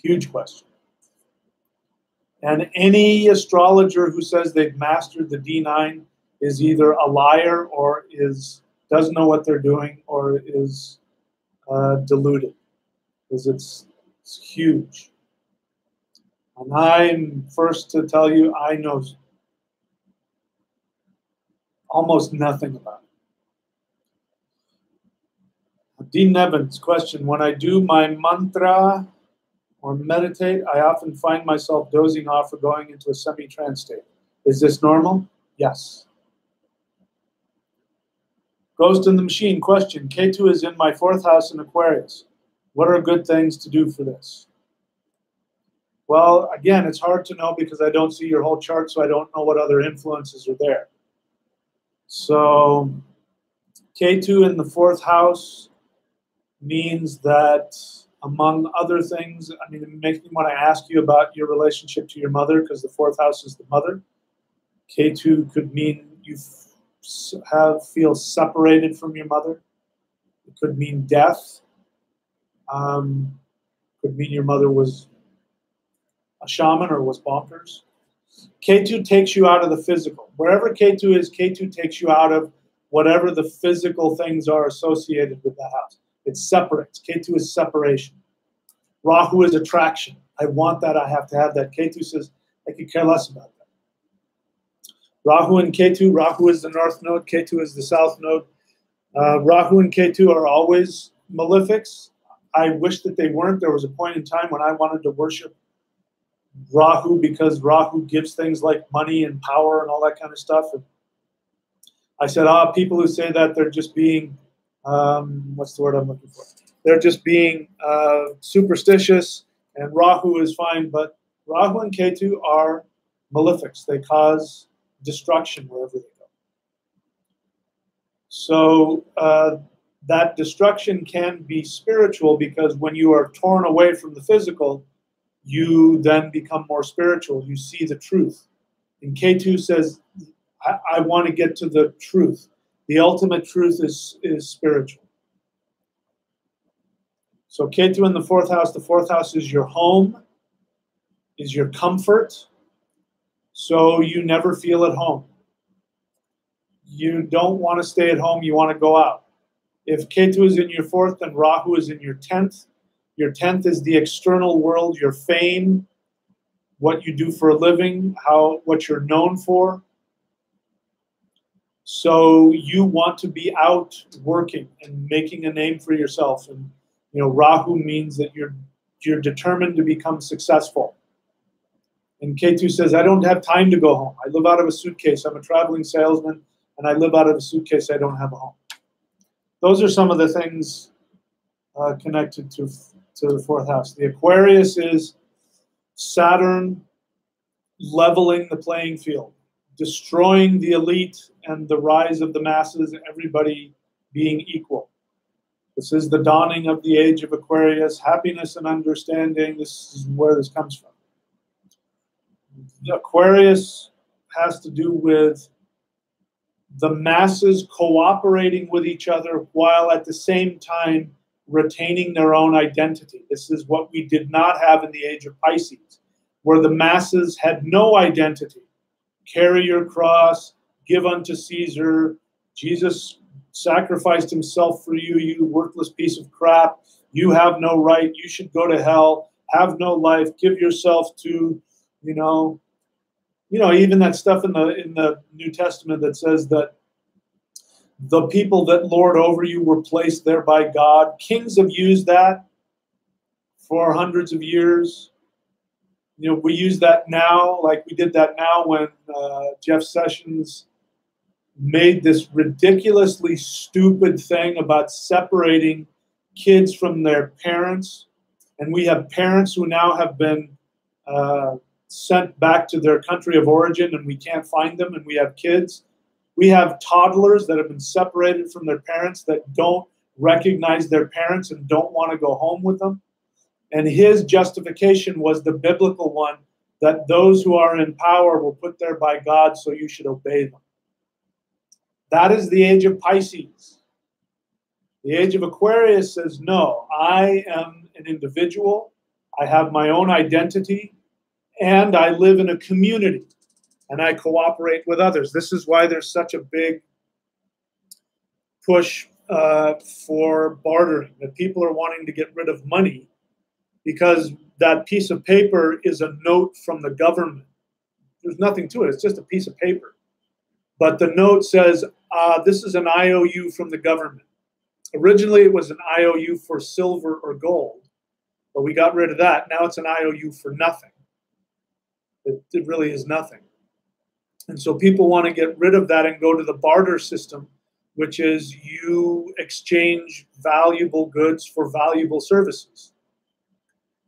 Huge question. And any astrologer who says they've mastered the D9 is either a liar or doesn't know what they're doing or is deluded, because it's huge. And I'm first to tell you, I know almost nothing about it. Dean Nevins question, when I do my mantra or meditate, I often find myself dozing off or going into a semi-trance state. Is this normal? Yes. Ghost in the Machine question, Ketu is in my 4th house in Aquarius. What are good things to do for this? Well, again, it's hard to know because I don't see your whole chart, so I don't know what other influences are there. So Ketu in the 4th house means that, among other things, I mean, it makes me want to ask you about your relationship to your mother, because the 4th house is the mother. Ketu could mean you feel separated from your mother. It could mean death. Could mean your mother was a shaman or was bonkers. Ketu takes you out of the physical. Wherever Ketu is, Ketu takes you out of whatever the physical things are associated with that house. It separates. Ketu is separation. Rahu is attraction. I want that. I have to have that. Ketu says, I could care less about that. Rahu and Ketu, Rahu is the north node, Ketu is the south node. Rahu and Ketu are always malefics. I wish that they weren't. There was a point in time when I wanted to worship Rahu because Rahu gives things like money and power and all that kind of stuff. And I said, people who say that, they're just being, what's the word I'm looking for? They're just being superstitious, and Rahu is fine. But Rahu and Ketu are malefics. They cause destruction wherever they go. So that destruction can be spiritual, because when you are torn away from the physical, you then become more spiritual. You see the truth. And K2 says, I want to get to the truth. The ultimate truth is spiritual. So K2 in the fourth house is your home, is your comfort. So you never feel at home. You don't want to stay at home, you want to go out. If Ketu is in your fourth, then Rahu is in your 10th. Your 10th is the external world, your fame, what you do for a living, what you're known for. So you want to be out working and making a name for yourself. And Rahu means that you're determined to become successful. And Ketu says, I don't have time to go home. I live out of a suitcase. I'm a traveling salesman, and I live out of a suitcase. I don't have a home. Those are some of the things connected to the fourth house. The Aquarius is Saturn leveling the playing field, destroying the elite and the rise of the masses, everybody being equal. This is the dawning of the age of Aquarius, happiness and understanding. This is where this comes from. The Aquarius has to do with the masses cooperating with each other while at the same time retaining their own identity. This is what we did not have in the age of Pisces, where the masses had no identity. Carry your cross, give unto Caesar. Jesus sacrificed himself for you, you worthless piece of crap. You have no right. You should go to hell. Have no life. Give yourself to, even that stuff in the New Testament that says that the people that lord over you were placed there by God. Kings have used that for hundreds of years. We use that now, like we did that now when Jeff Sessions made this ridiculously stupid thing about separating kids from their parents. And we have parents who now have been sent back to their country of origin and we can't find them, and we have kids. We have toddlers that have been separated from their parents that don't recognize their parents and don't want to go home with them. And his justification was the biblical one, that those who are in power were put there by God, so you should obey them. That is the age of Pisces. The age of Aquarius says, no, I am an individual. I have my own identity, and I live in a community, and I cooperate with others. This is why there's such a big push for bartering, that people are wanting to get rid of money because that piece of paper is a note from the government. There's nothing to it. It's just a piece of paper. But the note says, this is an IOU from the government. Originally, it was an IOU for silver or gold, but we got rid of that. Now it's an IOU for nothing. It really is nothing. And so people want to get rid of that and go to the barter system, which is you exchange valuable goods for valuable services.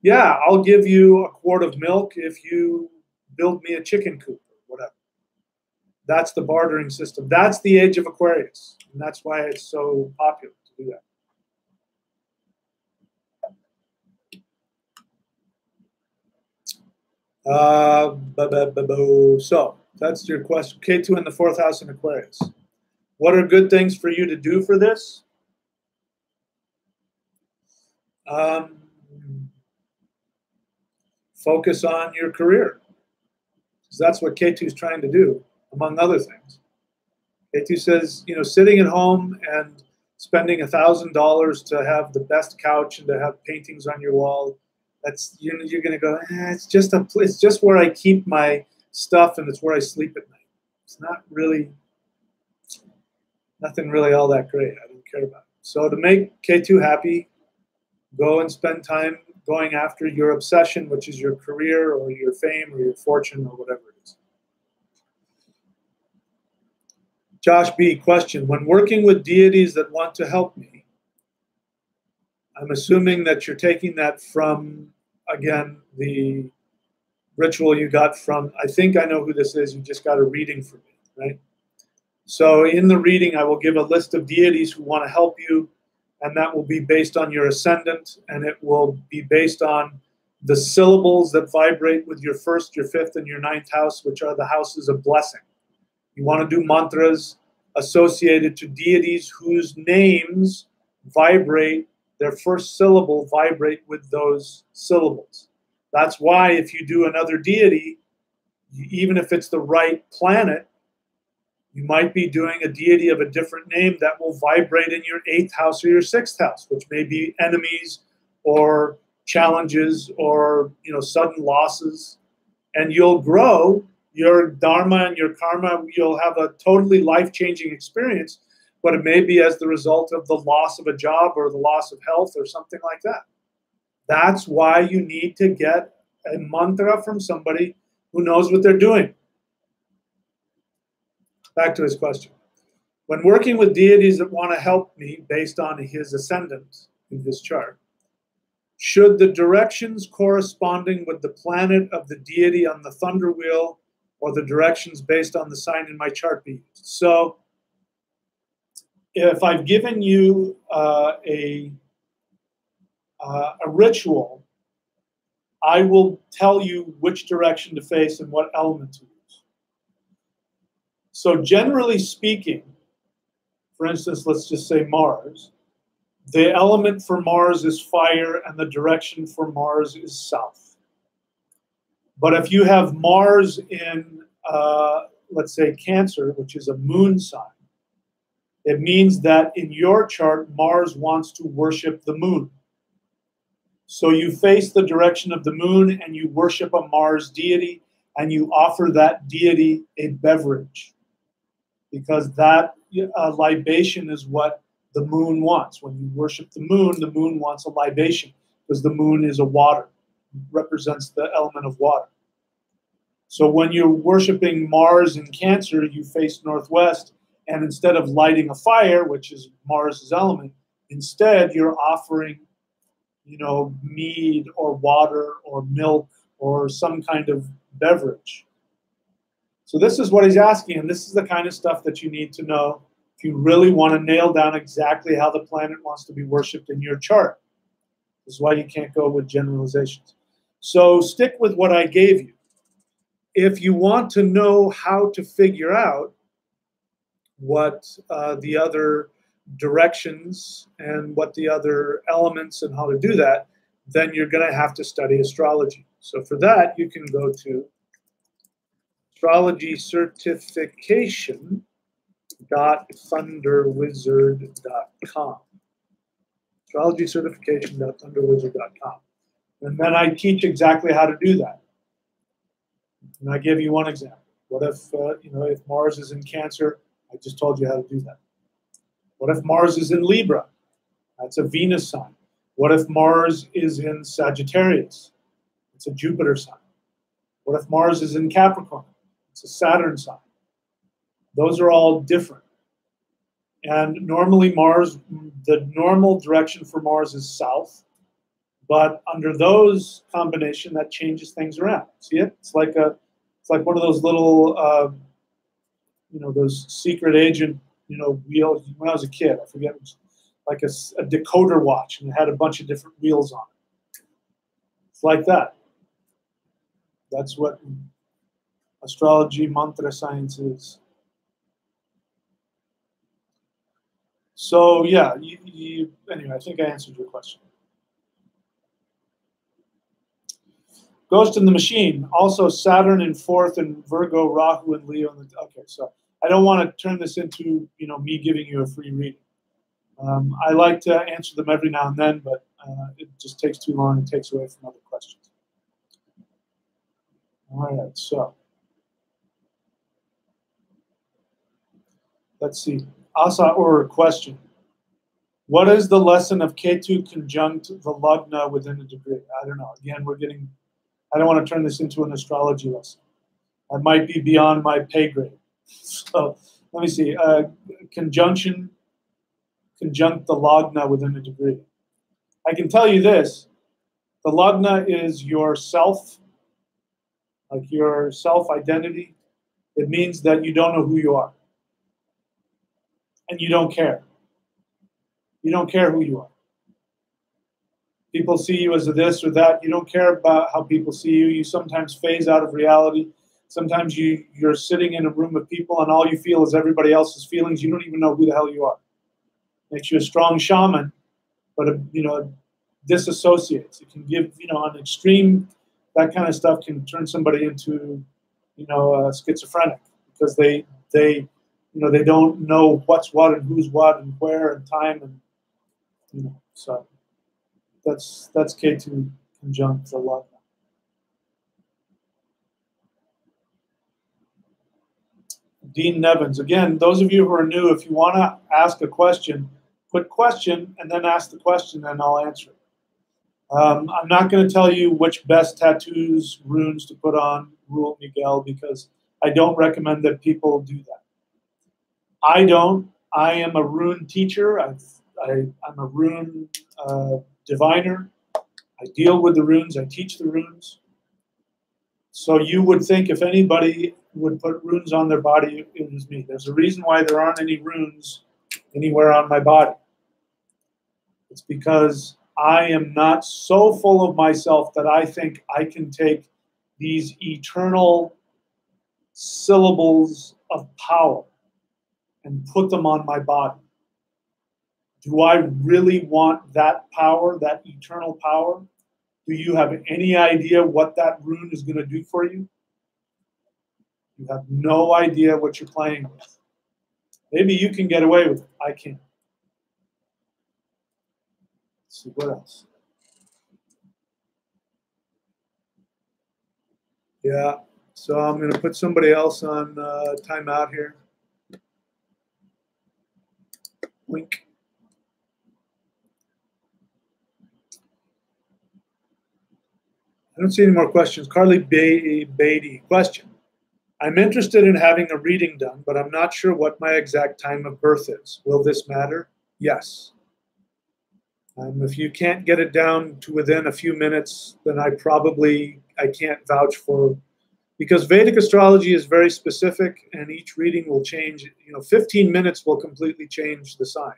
Yeah, I'll give you a quart of milk if you build me a chicken coop or whatever. That's the bartering system. That's the age of Aquarius. And that's why it's so popular to do that. So that's your question. K2 in the fourth house in Aquarius. What are good things for you to do for this? Focus on your career. Because that's what K2 is trying to do, among other things. K2 says, sitting at home and spending $1,000 to have the best couch and to have paintings on your wall, that's you're going to go, it's just where I keep my stuff and it's where I sleep at night. It's not really, nothing really all that great. I don't care about it. So to make K2 happy, go and spend time going after your obsession, which is your career or your fame or your fortune or whatever it is. Josh B, question. When working with deities that want to help me, I'm assuming that you're taking that from, again, the ritual you got from, I think I know who this is, you just got a reading from me, right? So in the reading, I will give a list of deities who want to help you, and that will be based on your ascendant, and it will be based on the syllables that vibrate with your first, your fifth, and your ninth house, which are the houses of blessing. You want to do mantras associated to deities whose names vibrate, their first syllable vibrate with those syllables. That's why if you do another deity, even if it's the right planet, you might be doing a deity of a different name that will vibrate in your 8th house or your 6th house, which may be enemies or challenges or sudden losses. And you'll grow your dharma and your karma. You'll have a totally life-changing experience, but it may be as the result of the loss of a job or the loss of health or something like that. That's why you need to get a mantra from somebody who knows what they're doing. Back to his question. When working with deities that want to help me based on his ascendant in his chart, should the directions corresponding with the planet of the deity on the thunder wheel or the directions based on the sign in my chart be used? So if I've given you a ritual, I will tell you which direction to face and what element to use. So generally speaking, for instance, let's just say Mars, the element for Mars is fire and the direction for Mars is south. But if you have Mars in, let's say, Cancer, which is a moon sign, it means that in your chart, Mars wants to worship the moon. So you face the direction of the moon and you worship a Mars deity and you offer that deity a beverage, because that libation is what the moon wants. When you worship the moon wants a libation because the moon is a water, represents the element of water. So when you're worshiping Mars in Cancer, you face northwest, and instead of lighting a fire, which is Mars's element, instead you're offering mead or water or milk or some kind of beverage. So this is what he's asking, and this is the kind of stuff that you need to know if you really want to nail down exactly how the planet wants to be worshipped in your chart. This is why you can't go with generalizations. So stick with what I gave you. If you want to know how to figure out what the other directions and what the other elements and how to do that, then you're going to have to study astrology. So for that, you can go to astrologycertification.thunderwizard.com. astrologycertification.thunderwizard.com. And then I teach exactly how to do that. And I give you one example. What if, if Mars is in Cancer? I just told you how to do that. What if Mars is in Libra? That's a Venus sign. What if Mars is in Sagittarius? It's a Jupiter sign. What if Mars is in Capricorn? It's a Saturn sign. Those are all different. And normally Mars, the normal direction for Mars is south. But under those combination, that changes things around. See it? It's like one of those little, those secret agent, wheels. When I was a kid, I forget, it was like a decoder watch, and it had a bunch of different wheels on it. It's like that. That's what astrology, mantra science is. So yeah, anyway, I think I answered your question. Ghost in the Machine, also Saturn in 4th and Virgo, Rahu and Leo. Okay, so I don't want to turn this into me giving you a free reading. I like to answer them every now and then, but it just takes too long and takes away from other questions. All right, so let's see. Asa or question. What is the lesson of Ketu conjunct the Lagna within a degree? I don't know. Again, I don't want to turn this into an astrology lesson. That might be beyond my pay grade. So let me see. Conjunct the Lagna within a degree. I can tell you this. The Lagna is your self, like your self-identity. It means that you don't know who you are. And you don't care. You don't care who you are. People see you as a this or that. You don't care about how people see you. You sometimes phase out of reality. Sometimes you're sitting in a room of people and all you feel is everybody else's feelings. You don't even know who the hell you are. Makes you a strong shaman, but disassociates. It can give, an extreme, that kind of stuff can turn somebody into, schizophrenic because they don't know what's what and who's what and where and time and so that's K2 conjunct a lot. Dean Nevins, again, those of you who are new, if you want to ask a question, put question and then ask the question and I'll answer it. I'm not going to tell you which best tattoos, runes to put on Rule Miguel because I don't recommend that people do that. I don't. I am a rune teacher. I'm a rune diviner. I deal with the runes. I teach the runes. So you would think if anybody would put runes on their body, it was me. There's a reason why there aren't any runes anywhere on my body. It's because I am not so full of myself that I think I can take these eternal syllables of power and put them on my body. Do I really want that power, that eternal power? Do you have any idea what that rune is going to do for you? You have no idea what you're playing with. Maybe you can get away with it. I can't. Let's see, what else? Yeah, so I'm going to put somebody else on timeout here. Wink. I don't see any more questions. Carly Beatty, question. I'm interested in having a reading done, but I'm not sure what my exact time of birth is. Will this matter? Yes. If you can't get it down to within a few minutes, then I can't vouch for, because Vedic astrology is very specific and each reading will change. 15 minutes will completely change the sign.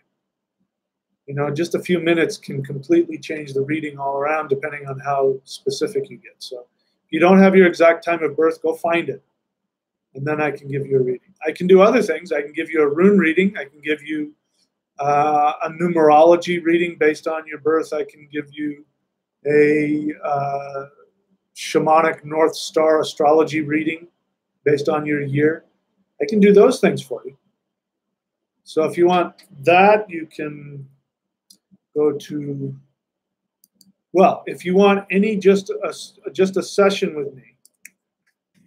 Just a few minutes can completely change the reading all around depending on how specific you get. So if you don't have your exact time of birth, go find it. And then I can give you a reading. I can do other things. I can give you a rune reading. I can give you a numerology reading based on your birth. I can give you a shamanic North Star astrology reading based on your year. I can do those things for you. So if you want that, you can go to, well, if you want just a session with me,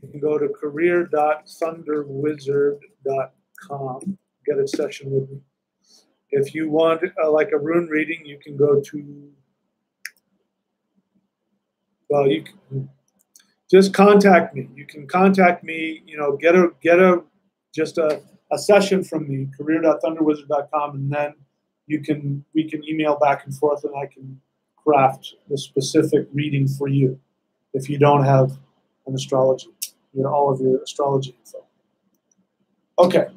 you can go to career.thunderwizard.com, get a session with me. If you want like a rune reading, you can go to, well, you can just contact me. You can contact me, get a session from me, career.thunderwizard.com, and then we can email back and forth and I can craft the specific reading for you if you don't have an astrology, all of your astrology info. Okay.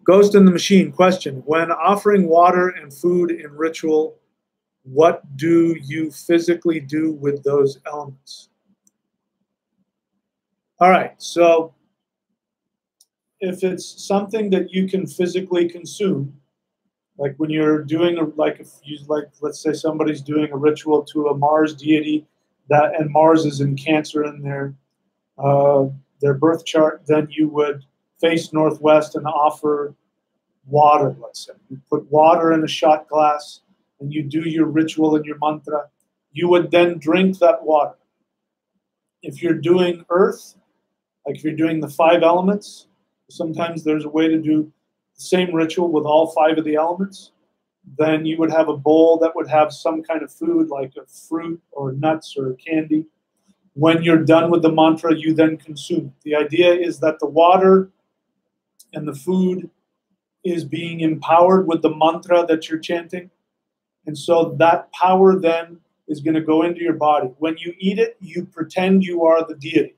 Ghost in the Machine, question. When offering water and food in ritual, what do you physically do with those elements? All right, so if it's something that you can physically consume, like when you're doing let's say somebody's doing a ritual to a Mars deity, and Mars is in Cancer in their birth chart, then you would face northwest and offer water, let's say. You put water in a shot glass and you do your ritual and your mantra. You would then drink that water. If you're doing earth, like if you're doing the 5 elements, sometimes there's a way to do the same ritual with all 5 of the elements. Then you would have a bowl that would have some kind of food like a fruit or nuts or candy. When you're done with the mantra, you then consume it. The idea is that the water and the food is being empowered with the mantra that you're chanting. And so that power then is going to go into your body. When you eat it, you pretend you are the deity.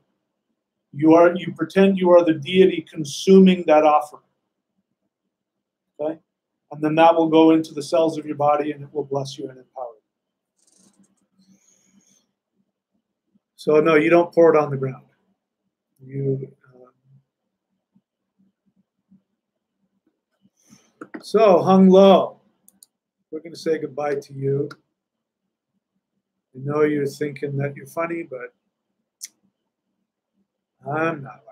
You pretend you are the deity consuming that offering. Okay? and then that will go into the cells of your body, and it will bless you and empower you. So no, you don't pour it on the ground. So Hung Lo, we're going to say goodbye to you. I know you're thinking that you're funny, but I'm not laughing.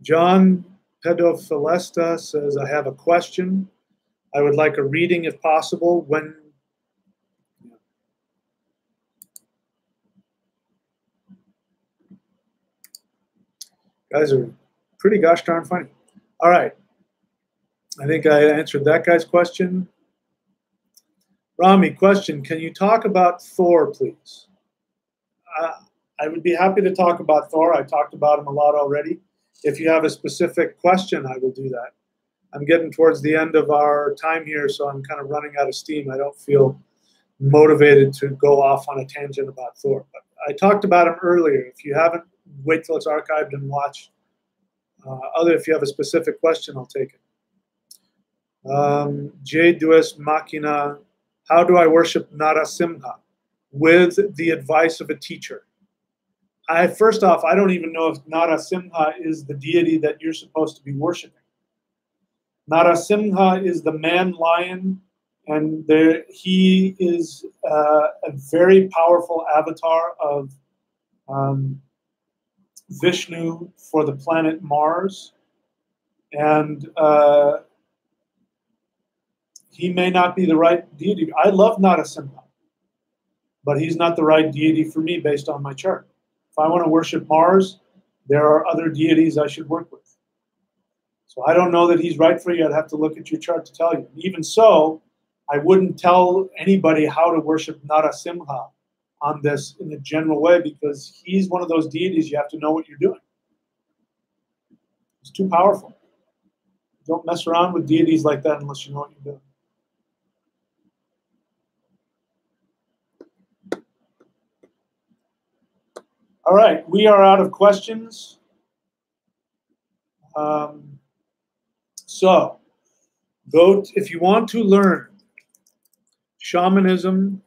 John Pedofilesta says, I have a question. I would like a reading if possible. When guys are pretty gosh darn funny. All right. I think I answered that guy's question. Rami, question. Can you talk about Thor, please? I would be happy to talk about Thor. I talked about him a lot already. If you have a specific question, I will do that. I'm getting towards the end of our time here, so I'm kind of running out of steam. I don't feel motivated to go off on a tangent about Thor. But I talked about him earlier. If you haven't, wait till it's archived and watch. If you have a specific question, I'll take it. J. Dues Machina, how do I worship Narasimha? With the advice of a teacher. First off, I don't even know if Narasimha is the deity that you're supposed to be worshiping. Narasimha is the man lion, and he is a very powerful avatar of Vishnu for the planet Mars. And he may not be the right deity. I love Narasimha, but he's not the right deity for me based on my chart. If I want to worship Mars, there are other deities I should work with. So I don't know that he's right for you. I'd have to look at your chart to tell you. Even so, I wouldn't tell anybody how to worship Narasimha on this in a general way, because he's one of those deities you have to know what you're doing. It's too powerful. Don't mess around with deities like that unless you know what you're doing. All right, we are out of questions. So, if you want to learn shamanism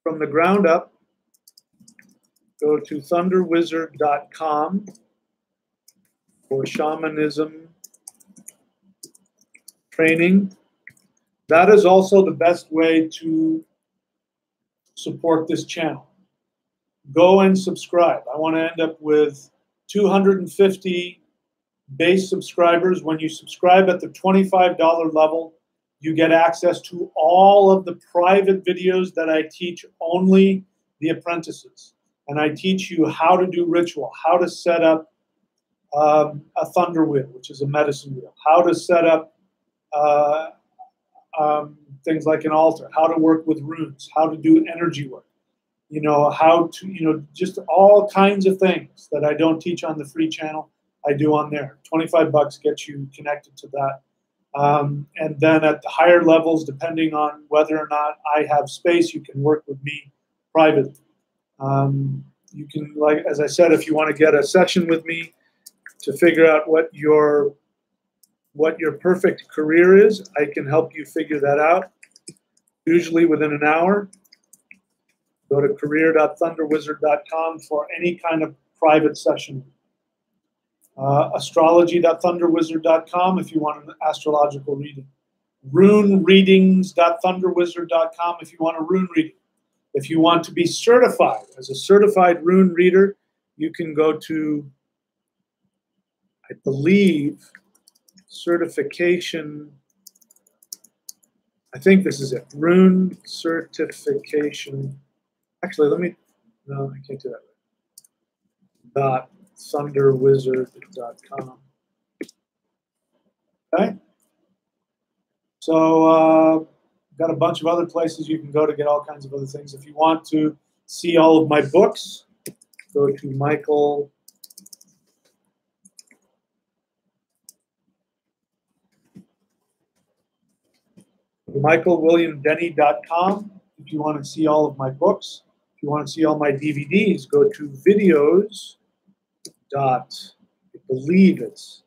from the ground up, go to thunderwizard.com for shamanism training. That is also the best way to support this channel. Go and subscribe. I want to end up with 250 base subscribers. When you subscribe at the $25 level, you get access to all of the private videos that I teach only the apprentices. And I teach you how to do ritual, how to set up a thunder wheel, which is a medicine wheel, how to set up things like an altar, how to work with runes, how to do energy work. You know, how to, just all kinds of things that I don't teach on the free channel, I do on there. 25 bucks gets you connected to that. And then at the higher levels, depending on whether or not I have space, you can work with me privately. You can, like, as I said, if you want to get a session with me to figure out what your perfect career is, I can help you figure that out, usually within an hour. Go to career.thunderwizard.com for any kind of private session. Astrology.thunderwizard.com if you want an astrological reading. Runereadings.thunderwizard.com if you want a rune reading. If you want to be certified as a certified rune reader, you can go to, I believe, certification. I think this is it. Rune certification. Actually, no, I can't do that. .thunderwizard.com. Okay. So, got a bunch of other places you can go to get all kinds of other things. If you want to see all of my books, go to michaelwilliamdenny.com if you want to see all of my books. If you want to see all my DVDs, go to videos.com dot, I believe it's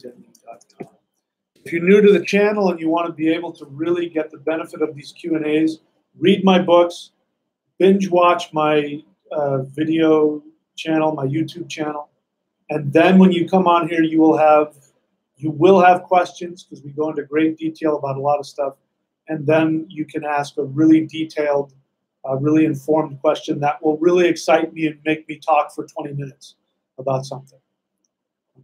denny.com. If you're new to the channel and you want to be able to really get the benefit of these Q&As, read my books, binge watch my video channel, my YouTube channel, and then when you come on here, you will have questions because we go into great detail about a lot of stuff, and then you can ask a really detailed, really informed question that will really excite me and make me talk for 20 minutes about something.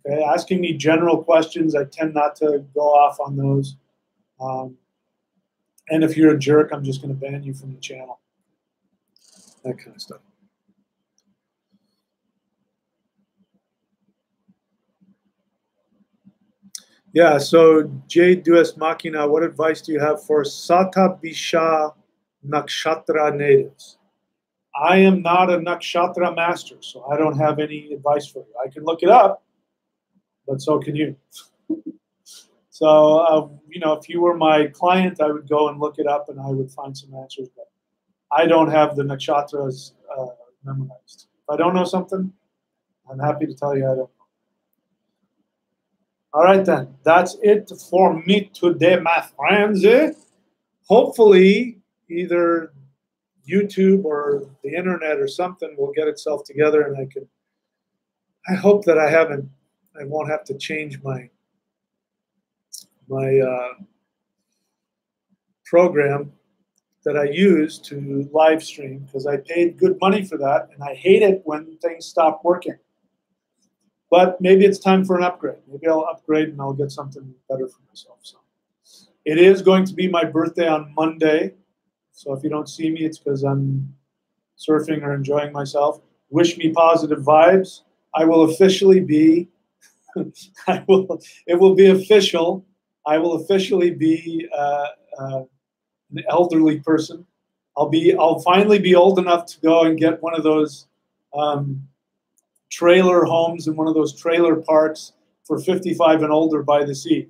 Okay, asking me general questions, I tend not to go off on those. And if you're a jerk, I'm just going to ban you from the channel. That kind of stuff. Yeah, so J. Dues Machina, what advice do you have for Satabisha Nakshatra natives? I am not a Nakshatra master, so I don't have any advice for you. I can look it up, but so can you. So, you know, if you were my client, I would go and look it up and I would find some answers, but I don't have the nakshatras memorized. If I don't know something, I'm happy to tell you I don't know. All right, then. That's it for me today, my friends. Hopefully, either YouTube or the internet or something will get itself together, and I hope that I won't have to change my program that I use to live stream, because I paid good money for that, and I hate it when things stop working. But maybe it's time for an upgrade. Maybe I'll upgrade and I'll get something better for myself. So it is going to be my birthday on Monday. So if you don't see me, it's because I'm surfing or enjoying myself. Wish me positive vibes. I will officially be, it will be official. I will officially be an elderly person. I'll finally be old enough to go and get one of those trailer homes in one of those trailer parks for 55 and older by the sea.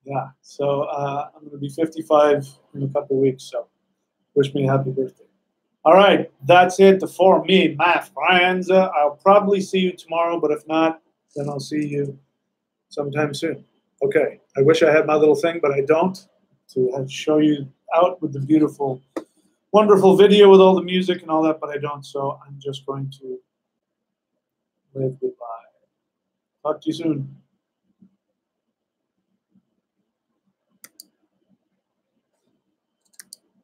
Yeah, so I'm going to be 55 in a couple of weeks, so wish me a happy birthday. All right, that's it for me, my friends. I'll probably see you tomorrow, but if not, then I'll see you sometime soon. Okay, I wish I had my little thing, but I don't, to show you out with the beautiful, wonderful video with all the music and all that, but I don't, so I'm just going to wave goodbye. Talk to you soon.